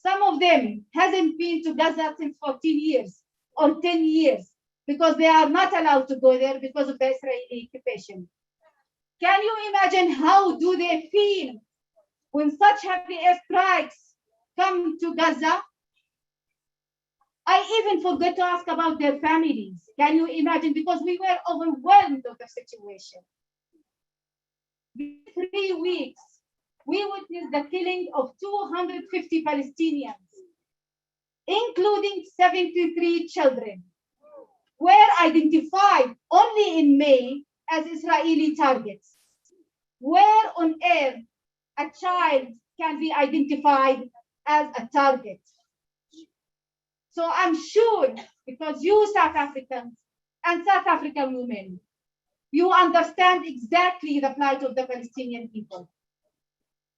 Some of them hasn't been to Gaza since 14 years or 10 years because they are not allowed to go there because of the Israeli occupation. Can you imagine how do they feel when such heavy airstrikes come to Gaza? I even forgot to ask about their families. Can you imagine? Because we were overwhelmed of the situation. These 3 weeks, we witnessed the killing of 250 Palestinians, including 73 children, were identified only in May as Israeli targets. Where on earth a child can be identified as a target? So I'm sure, because you South Africans and South African women, you understand exactly the plight of the Palestinian people.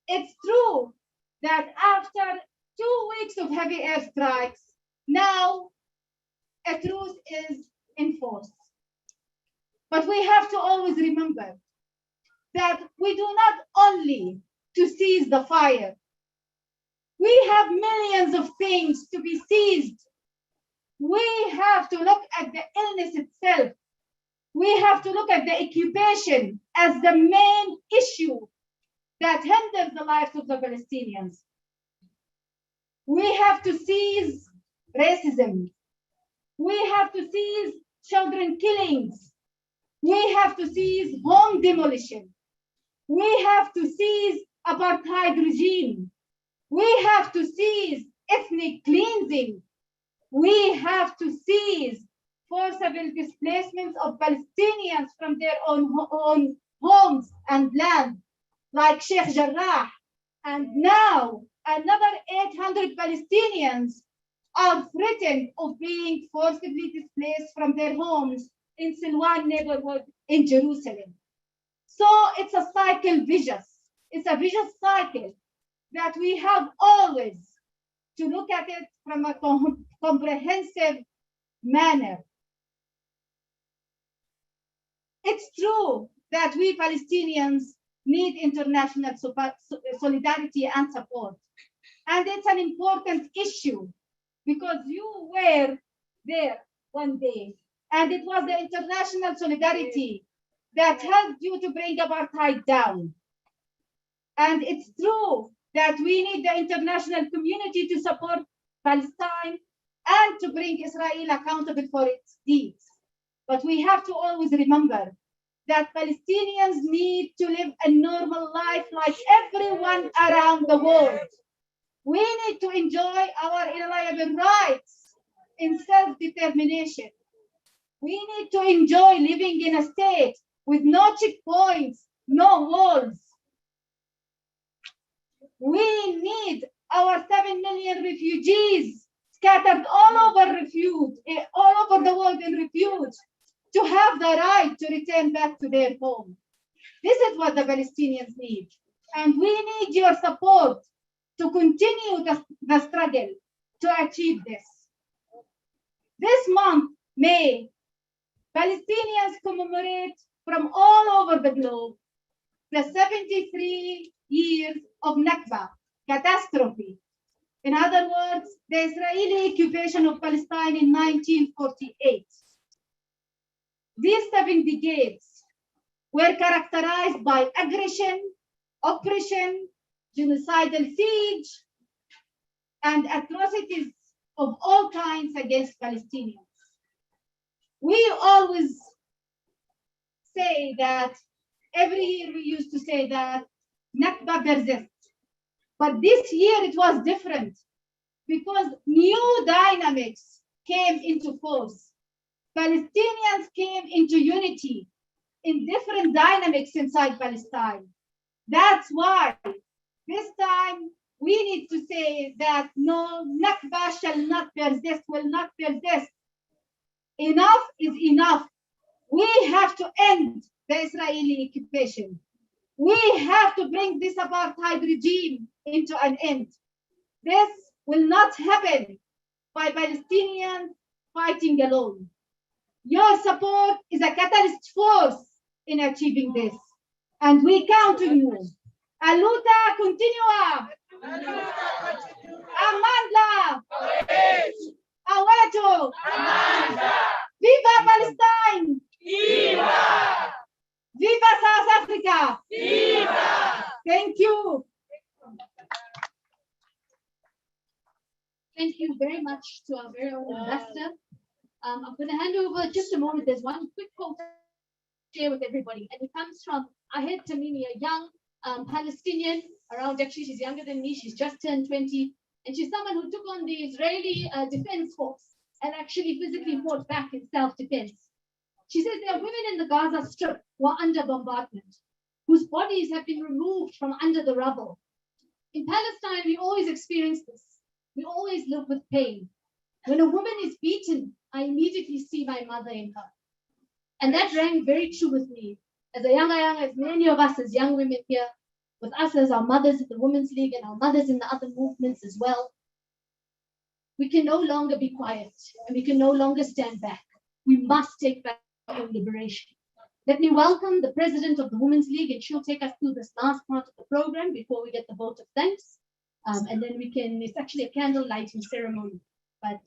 It's true that after 2 weeks of heavy airstrikes, now a truce is enforced. But we have to always remember that we do not only to seize the fire. We have millions of things to be seized. We have to look at the illness itself. We have to look at the occupation as the main issue that hinders the lives of the Palestinians. We have to seize racism. We have to seize children killings. We have to seize home demolition. We have to seize apartheid regime. We have to seize ethnic cleansing. We have to seize forcible displacements of Palestinians from their own homes and land, like Sheikh Jarrah. And now another 800 Palestinians are threatened of being forcibly displaced from their homes in Silwan neighborhood in Jerusalem. So it's a cycle vicious. It's a vicious cycle that we have always to look at it from a comprehensive manner. It's true that we Palestinians need international solidarity and support. And it's an important issue because you were there one day, and it was the international solidarity that helped you to bring apartheid down. And it's true that we need the international community to support Palestine and to bring Israel accountable for its deeds. But we have to always remember that Palestinians need to live a normal life like everyone around the world. We need to enjoy our inalienable rights in self-determination. We need to enjoy living in a state with no checkpoints, no walls. We need our 7 million refugees scattered all over the world in refuge to have the right to return back to their home. This is what the Palestinians need. And we need your support to continue the struggle to achieve this. This month, May, Palestinians commemorate from all over the globe the 73 years of Nakba, catastrophe. In other words, the Israeli occupation of Palestine in 1948. These 7 decades were characterized by aggression, oppression, genocidal siege, and atrocities of all kinds against Palestinians. We always say that, every year we used to say that Nakba persists. But this year it was different because new dynamics came into force. Palestinians came into unity in different dynamics inside Palestine. That's why this time we need to say that no, Nakba shall not persist, will not persist. Enough is enough. We have to end the Israeli occupation. We have to bring this apartheid regime into an end. This will not happen by Palestinians fighting alone. Your support is a catalyst force in achieving this, and we count on you. A luta continua. Amandla. Aweto. Viva Palestine. Viva. Viva South Africa. Viva. Thank you. Thank you very much to our very own ambassador. I'm going to hand over just a moment. There's one quick quote to share with everybody, and it comes from Ahed Tamimi, a young Palestinian around, actually she's younger than me, she's just turned 20, and she's someone who took on the Israeli Defense Force and actually physically fought back in self-defense. She says there are women in the Gaza Strip who are under bombardment, whose bodies have been removed from under the rubble. In Palestine, we always experience this. We always live with pain. When a woman is beaten, I immediately see my mother in her. And that rang very true with me. As as many of us as young women here, with us as our mothers in the Women's League and our mothers in the other movements as well, we can no longer be quiet and we can no longer stand back. We must take back our own liberation. Let me welcome the president of the Women's League, and she'll take us through this last part of the program before we get the vote of thanks. And then we can, it's actually a candle lighting ceremony, but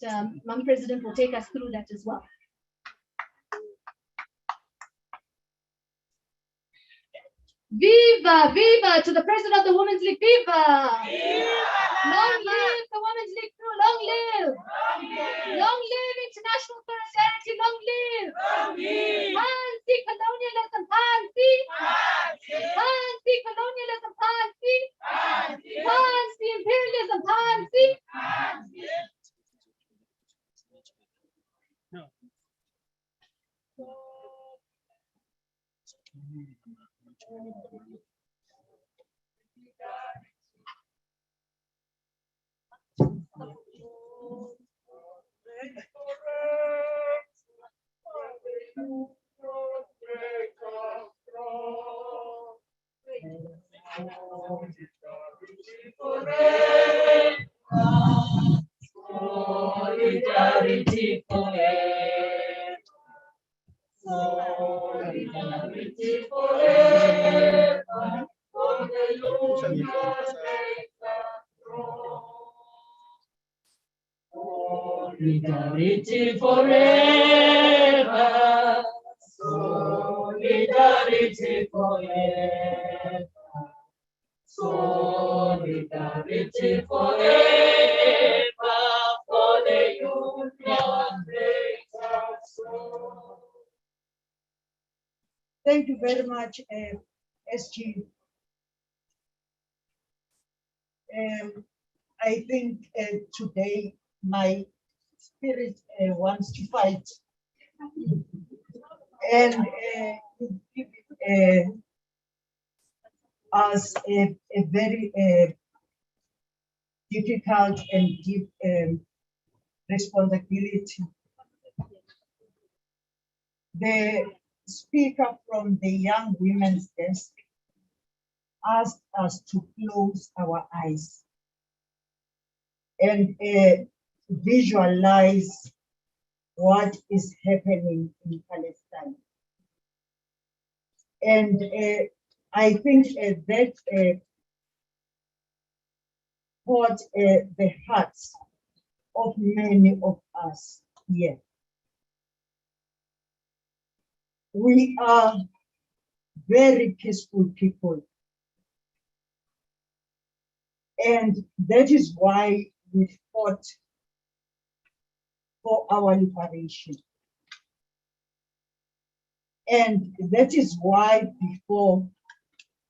Mom President will take us through that as well. Viva, viva to the president of the Women's League, viva! Viva! Long live the Women's League crew, long live! Long live! Long live international solidarity, long live! Long live! Fancy colonialism, fancy! Fancy colonialism, fancy! Fancy imperialism, fancy! Solidarity forever. Solidarity forever. Solidarity forever. Solidarity forever. Solidarity forever for the union makes us strong. Thank you very much, SG. I think today my spirit wants to fight. And you give it us a very difficult and deep responsibility. The speaker from the Young Women's Desk asked us to close our eyes and visualize what is happening in Palestine. And I think that caught the hearts of many of us here. We are very peaceful people. And that is why we fought for our liberation. And that is why before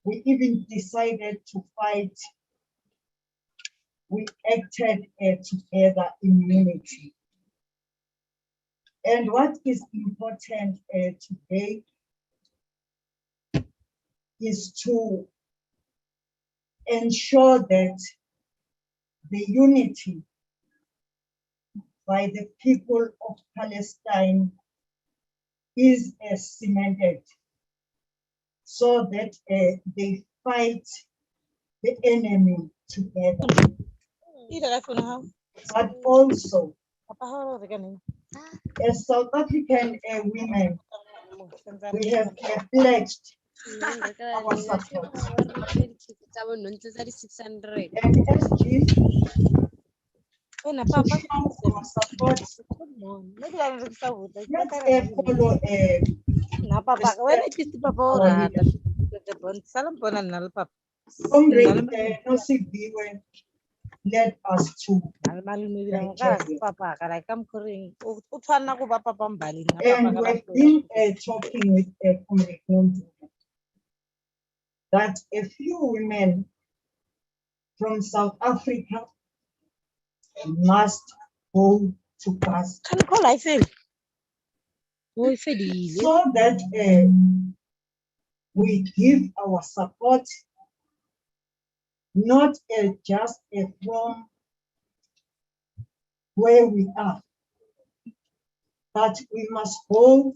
we even decided to fight, we acted together in unity. And what is important today is to ensure that the unity by the people of Palestine is cemented so that they fight the enemy together. But also, as South African women, we have pledged our support. And SG, to show our support, let's follow Comrade Nosiviwe led us to Nigeria. And we've been talking with Comrade Nosiviwe that a few women from South Africa must go to Gaza so that we give our support, not just from where we are, but we must go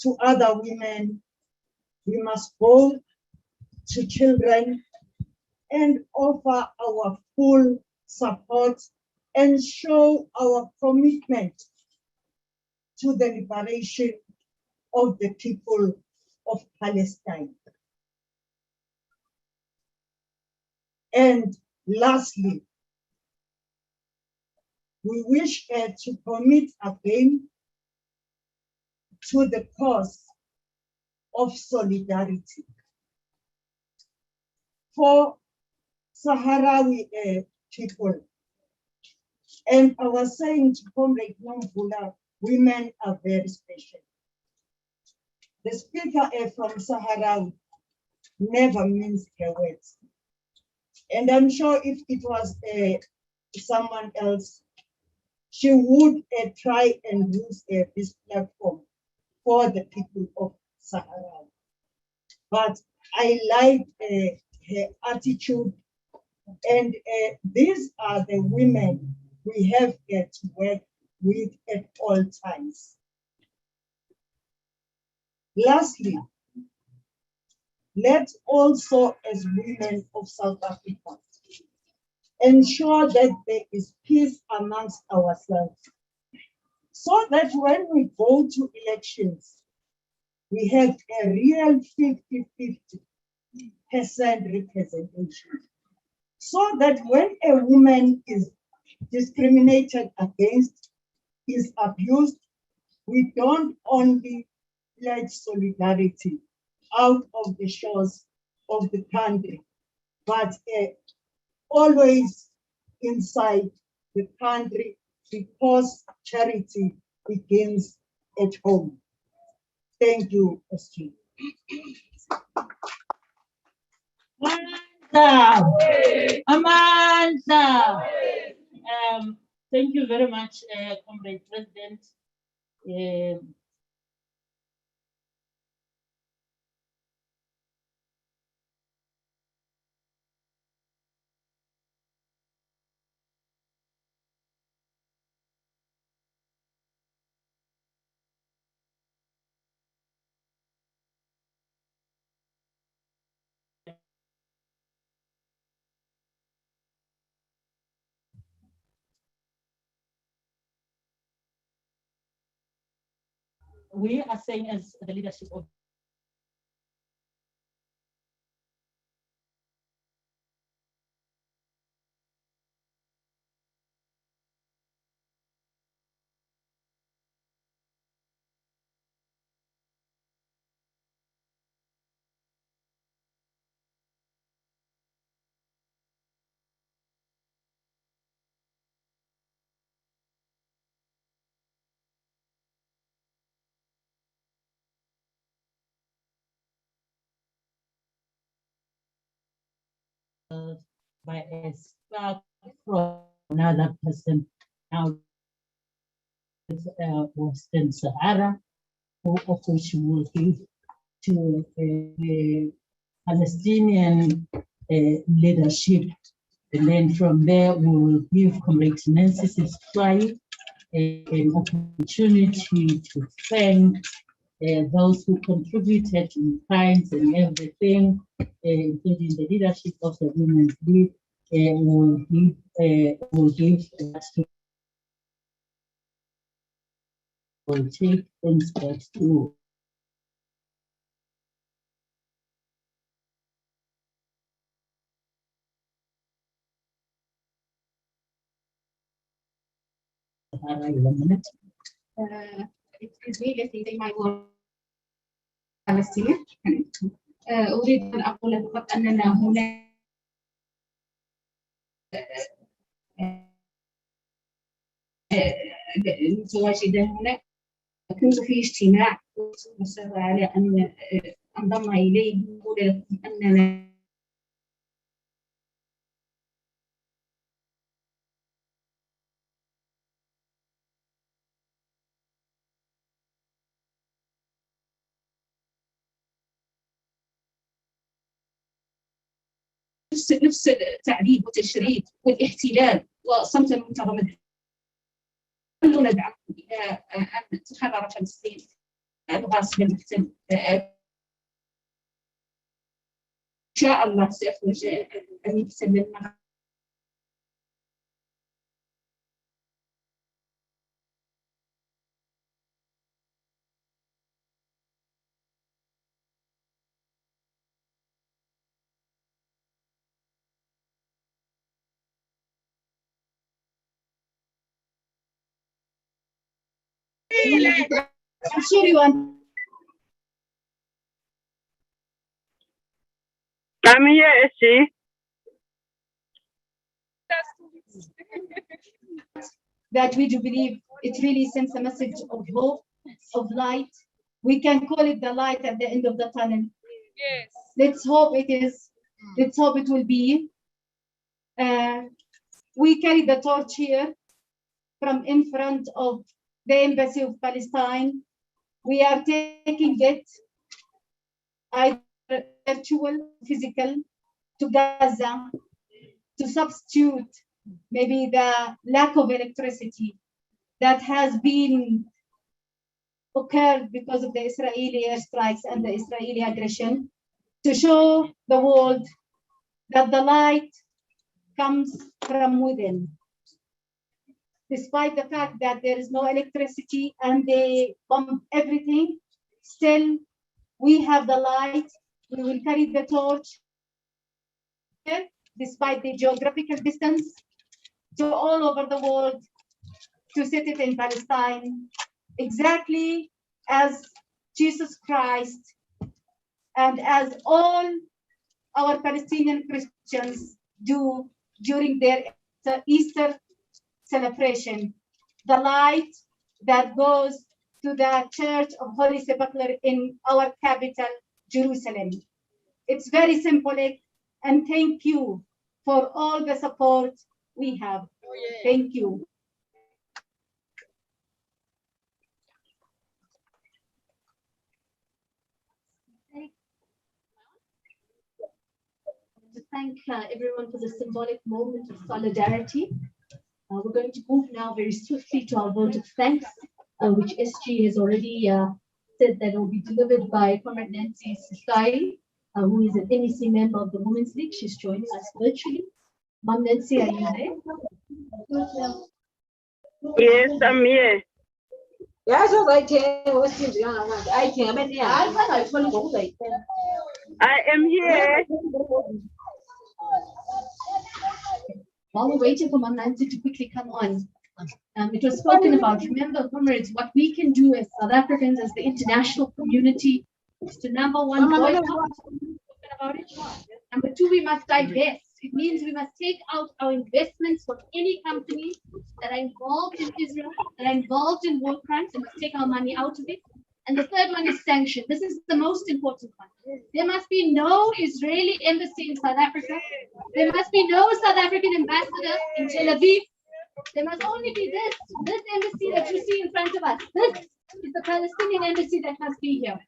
to other women, we must go to children and offer our full support and show our commitment to the liberation of the people of Palestine. And lastly, we wish to commit again to the cause of solidarity for Sahrawi people. And I was saying to Comrade Nomvula, women are very special. The speaker from Sahrawi never means her words. And I'm sure if it was someone else, she would try and use this platform for the people of Sahara. But I like her attitude, and these are the women we have to work with at all times. Lastly, let's also, as women of South Africa, ensure that there is peace amongst ourselves, so that when we go to elections, we have a real 50-50 representation. So that when a woman is discriminated against, is abused, we don't only pledge solidarity out of the shores of the country, but always inside the country, because charity begins at home. Thank you, SG. Amanda. Thank you very much, Comrade President. We are saying as the leadership of by a spark from another person out of Western Sahara, who of which will give to the Palestinian leadership. And then from there, we will give Comrade Nancy Siswai an opportunity to thank those who contributed in kinds and everything, including the leadership of the Women's League. Will give that to will take things back to It is me letting my work Palestinian. أريد أن أقول فقط أننا هنا متواجدة هنا. كنت في اجتماع وصر على أن انضم إليه أننا نفس التعذيب والتشريد والاحتلال وصمت المتضامن. كلنا ندعم أن تحرر فلسطين الغاصب المحتل. إن شاء الله سيخرج أن يحتل I'm sure you want. I'm here, Jessie. That we do believe it really sends a message of hope, of light. We can call it the light at the end of the tunnel. Yes. Let's hope it is. Let's hope it will be. We carry the torch here from in front of the Embassy of Palestine. We are taking it either virtual, physical, to Gaza, to substitute maybe the lack of electricity that has been occurred because of the Israeli airstrikes and the Israeli aggression, to show the world that the light comes from within. Despite the fact that there is no electricity and they bomb everything, still we have the light We will carry the torch, despite the geographical distance, to all over the world, to set it in Palestine, exactly as Jesus Christ and as all our Palestinian Christians do during their Easter celebration. The light that goes to the Church of Holy Sepulchre in our capital, Jerusalem. It's very symbolic, and thank you for all the support we have. Thank you. To thank everyone for the symbolic moment of solidarity. We're going to move now very swiftly to our vote of thanks, which SG has already said that will be delivered by Comrade Nancy Sisai, who is an NEC member of the Women's League. She's joining us virtually. Mom Nancy, are you there? Yes, I'm here. Yes, I am here. While we're waiting for Mom Nancy to quickly come on, it was spoken about. Remember, comrades, what we can do as South Africans, as the international community, is to number one, boycott. About it. Number two, we must divest. It means we must take out our investments from any company that are involved in Israel, that are involved in war crimes, and must take our money out of it. And the third one is sanction. This is the most important one. There must be no Israeli embassy in South Africa. There must be no South African ambassador in Tel Aviv. There must only be this embassy that you see in front of us. This is the Palestinian embassy that must be here.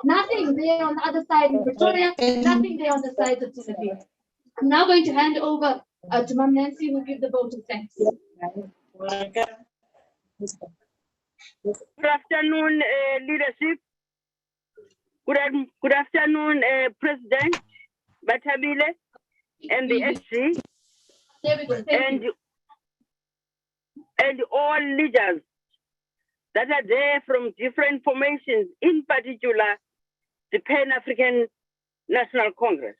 Nothing there on the other side in Pretoria, nothing there on the side of Tel Aviv. I'm now going to hand over to Mom Nancy, who will give the vote of thanks. Good afternoon, leadership. Good afternoon, President Batabile and the SC and all leaders that are there from different formations, in particular the Pan-African National Congress.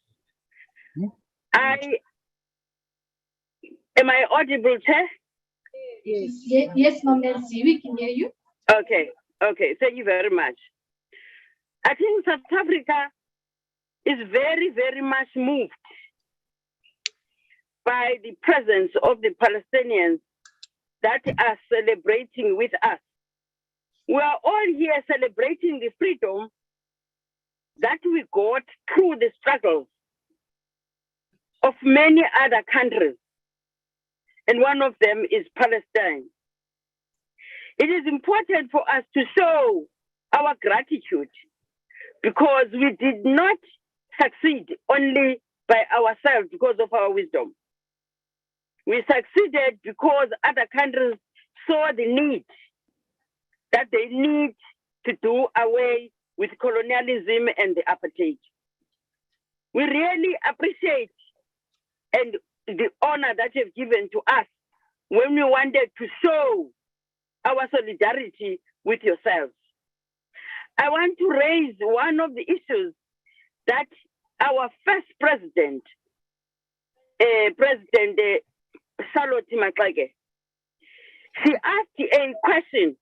Am I audible, Chair? Yes, Mom Nancy, we can hear you. Okay, thank you very much. I think South Africa is very, very much moved by the presence of the Palestinians that are celebrating with us. We are all here celebrating the freedom that we got through the struggles of many other countries, and one of them is Palestine. It is important for us to show our gratitude because we did not succeed only by ourselves because of our wisdom. We succeeded because other countries saw the need that they need to do away with colonialism and the apartheid. We really appreciate and the honor that you've given to us when we wanted to show our solidarity with yourselves. I want to raise one of the issues that our first president, President Charlotte Maxeke, she asked a question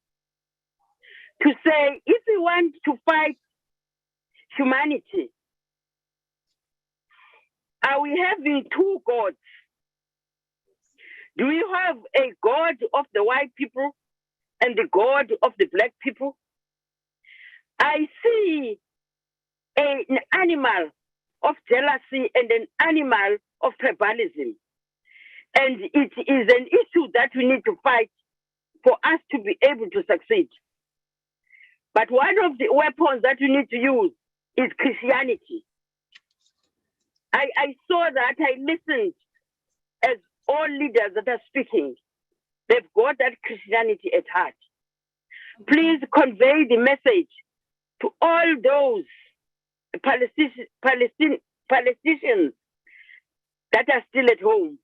to say, if we want to fight humanity, are we having two gods? Do we have a God of the white people and the God of the black people? I see an animal of jealousy and an animal of tribalism. And it is an issue that we need to fight for us to be able to succeed. But one of the weapons that we need to use is Christianity. I saw that, I listened as all leaders that are speaking, they've got that Christianity at heart. Please convey the message to all those Palestinians that are still at home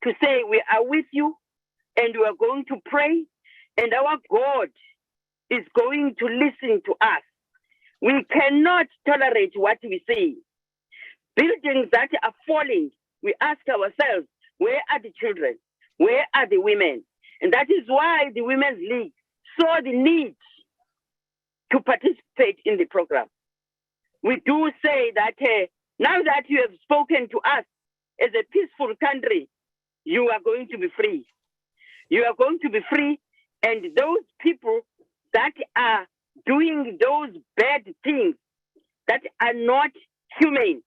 to say we are with you and we are going to pray and our God is going to listen to us. We cannot tolerate what we see. buildings that are falling, we ask ourselves, where are the children? Where are the women? And that is why the Women's League saw the need to participate in the program. We do say that now that you have spoken to us as a peaceful country, you are going to be free. You are going to be free, and those people that are doing those bad things that are not humane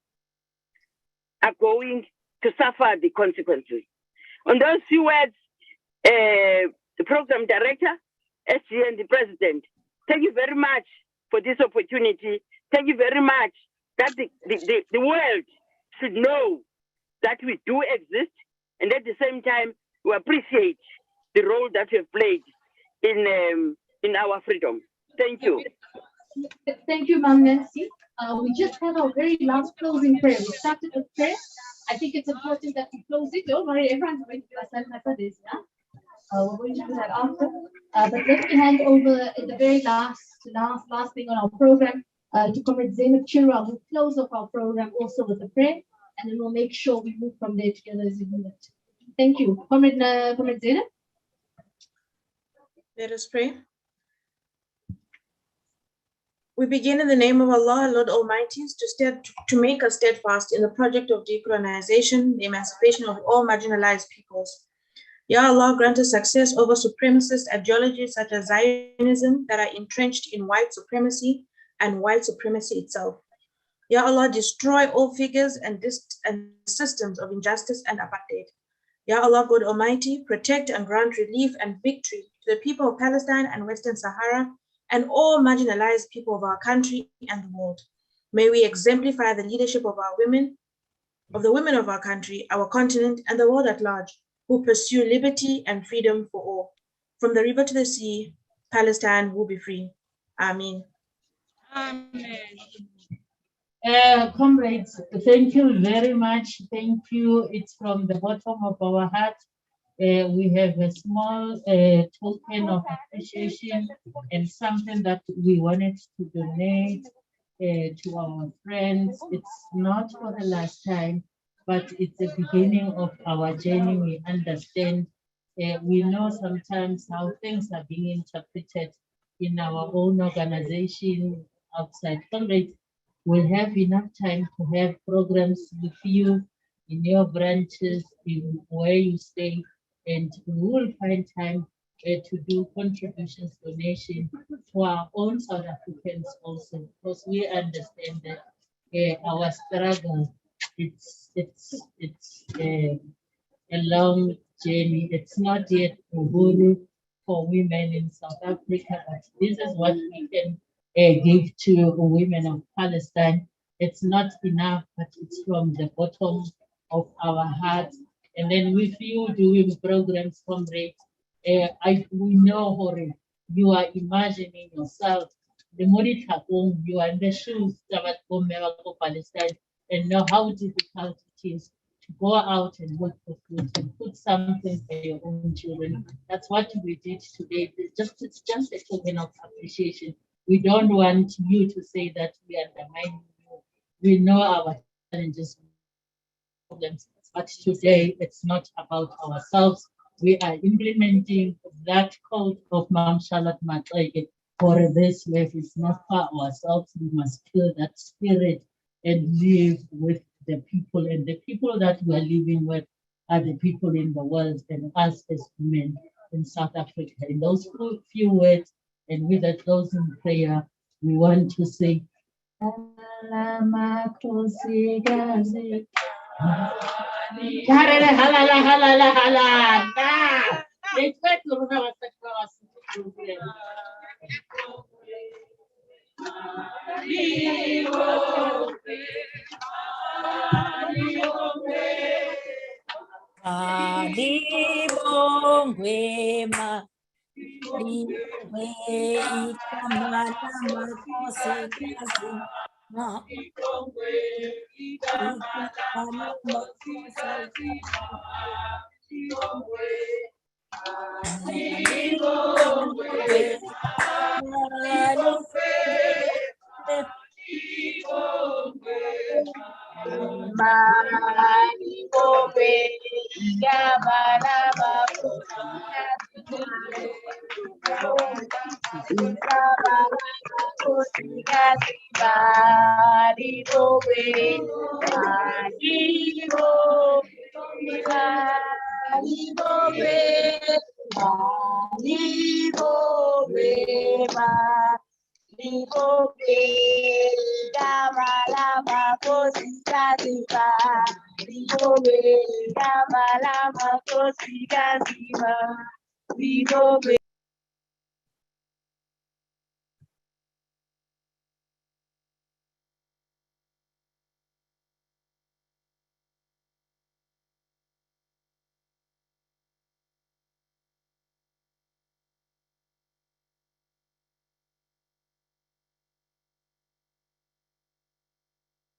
are going to suffer the consequences. On those few words, the program director, SG, and the president, thank you very much for this opportunity. Thank you very much that the world should know that we do exist, and at the same time, we appreciate the role that you have played in our freedom. Thank you. Thank you, Ma'am Nancy. We just had our very last closing prayer. We started with prayer. I think it's important that we close it. Don't worry, everyone's going to do this, yeah? We're going to do that after. But let me hand over the very last thing on our program to Comrade Zainab Chirwa, who will close off our program also with a prayer, and then we'll make sure we move from there together as a unit. Thank you. Comrade Zainab. Let us pray. We begin in the name of Allah, Lord Almighty, to make us steadfast in the project of decolonization, the emancipation of all marginalized peoples. Ya Allah, grant us success over supremacist ideologies such as Zionism that are entrenched in white supremacy and white supremacy itself. Ya Allah, destroy all figures and systems of injustice and apartheid. Ya Allah, God Almighty, protect and grant relief and victory to the people of Palestine and Western Sahara and all marginalized people of our country and the world. May we exemplify the leadership of our women, of the women of our country, our continent, and the world at large, who pursue liberty and freedom for all. From the river to the sea, Palestine will be free. Amen. Amen. Comrades, thank you very much. Thank you. It's from the bottom of our heart. We have a small token of appreciation and something that we wanted to donate to our friends. It's not for the last time, but it's the beginning of our journey. We understand, we know sometimes how things are being interpreted in our own organization outside. Comrade, we'll have enough time to have programs with you in your branches, in where you stay, and we will find time to do contributions, donation to our own South Africans also, because we understand that our struggle, it's a long journey. It's not yet uhuru for women in South Africa, but this is what we can give to women of Palestine. It's not enough, but it's from the bottom of our hearts. And then with you doing programs, Comrade, we know, Hore, you are imagining yourself, the Morita home, you are in the shoes of Palestine, and know how difficult it is to go out and work for food and put something for your own children. That's what we did today. It's just a token of appreciation. We don't want you to say that we undermine you. We know our challenges, problems, but today it's not about ourselves. We are implementing that code of Mam Shalat Matlege for this life. It's not for ourselves. We must kill that spirit and live with the people, and the people that we are living with are the people in the world and us as women in South Africa. In those few words, and with a closing prayer, we want to say, Libo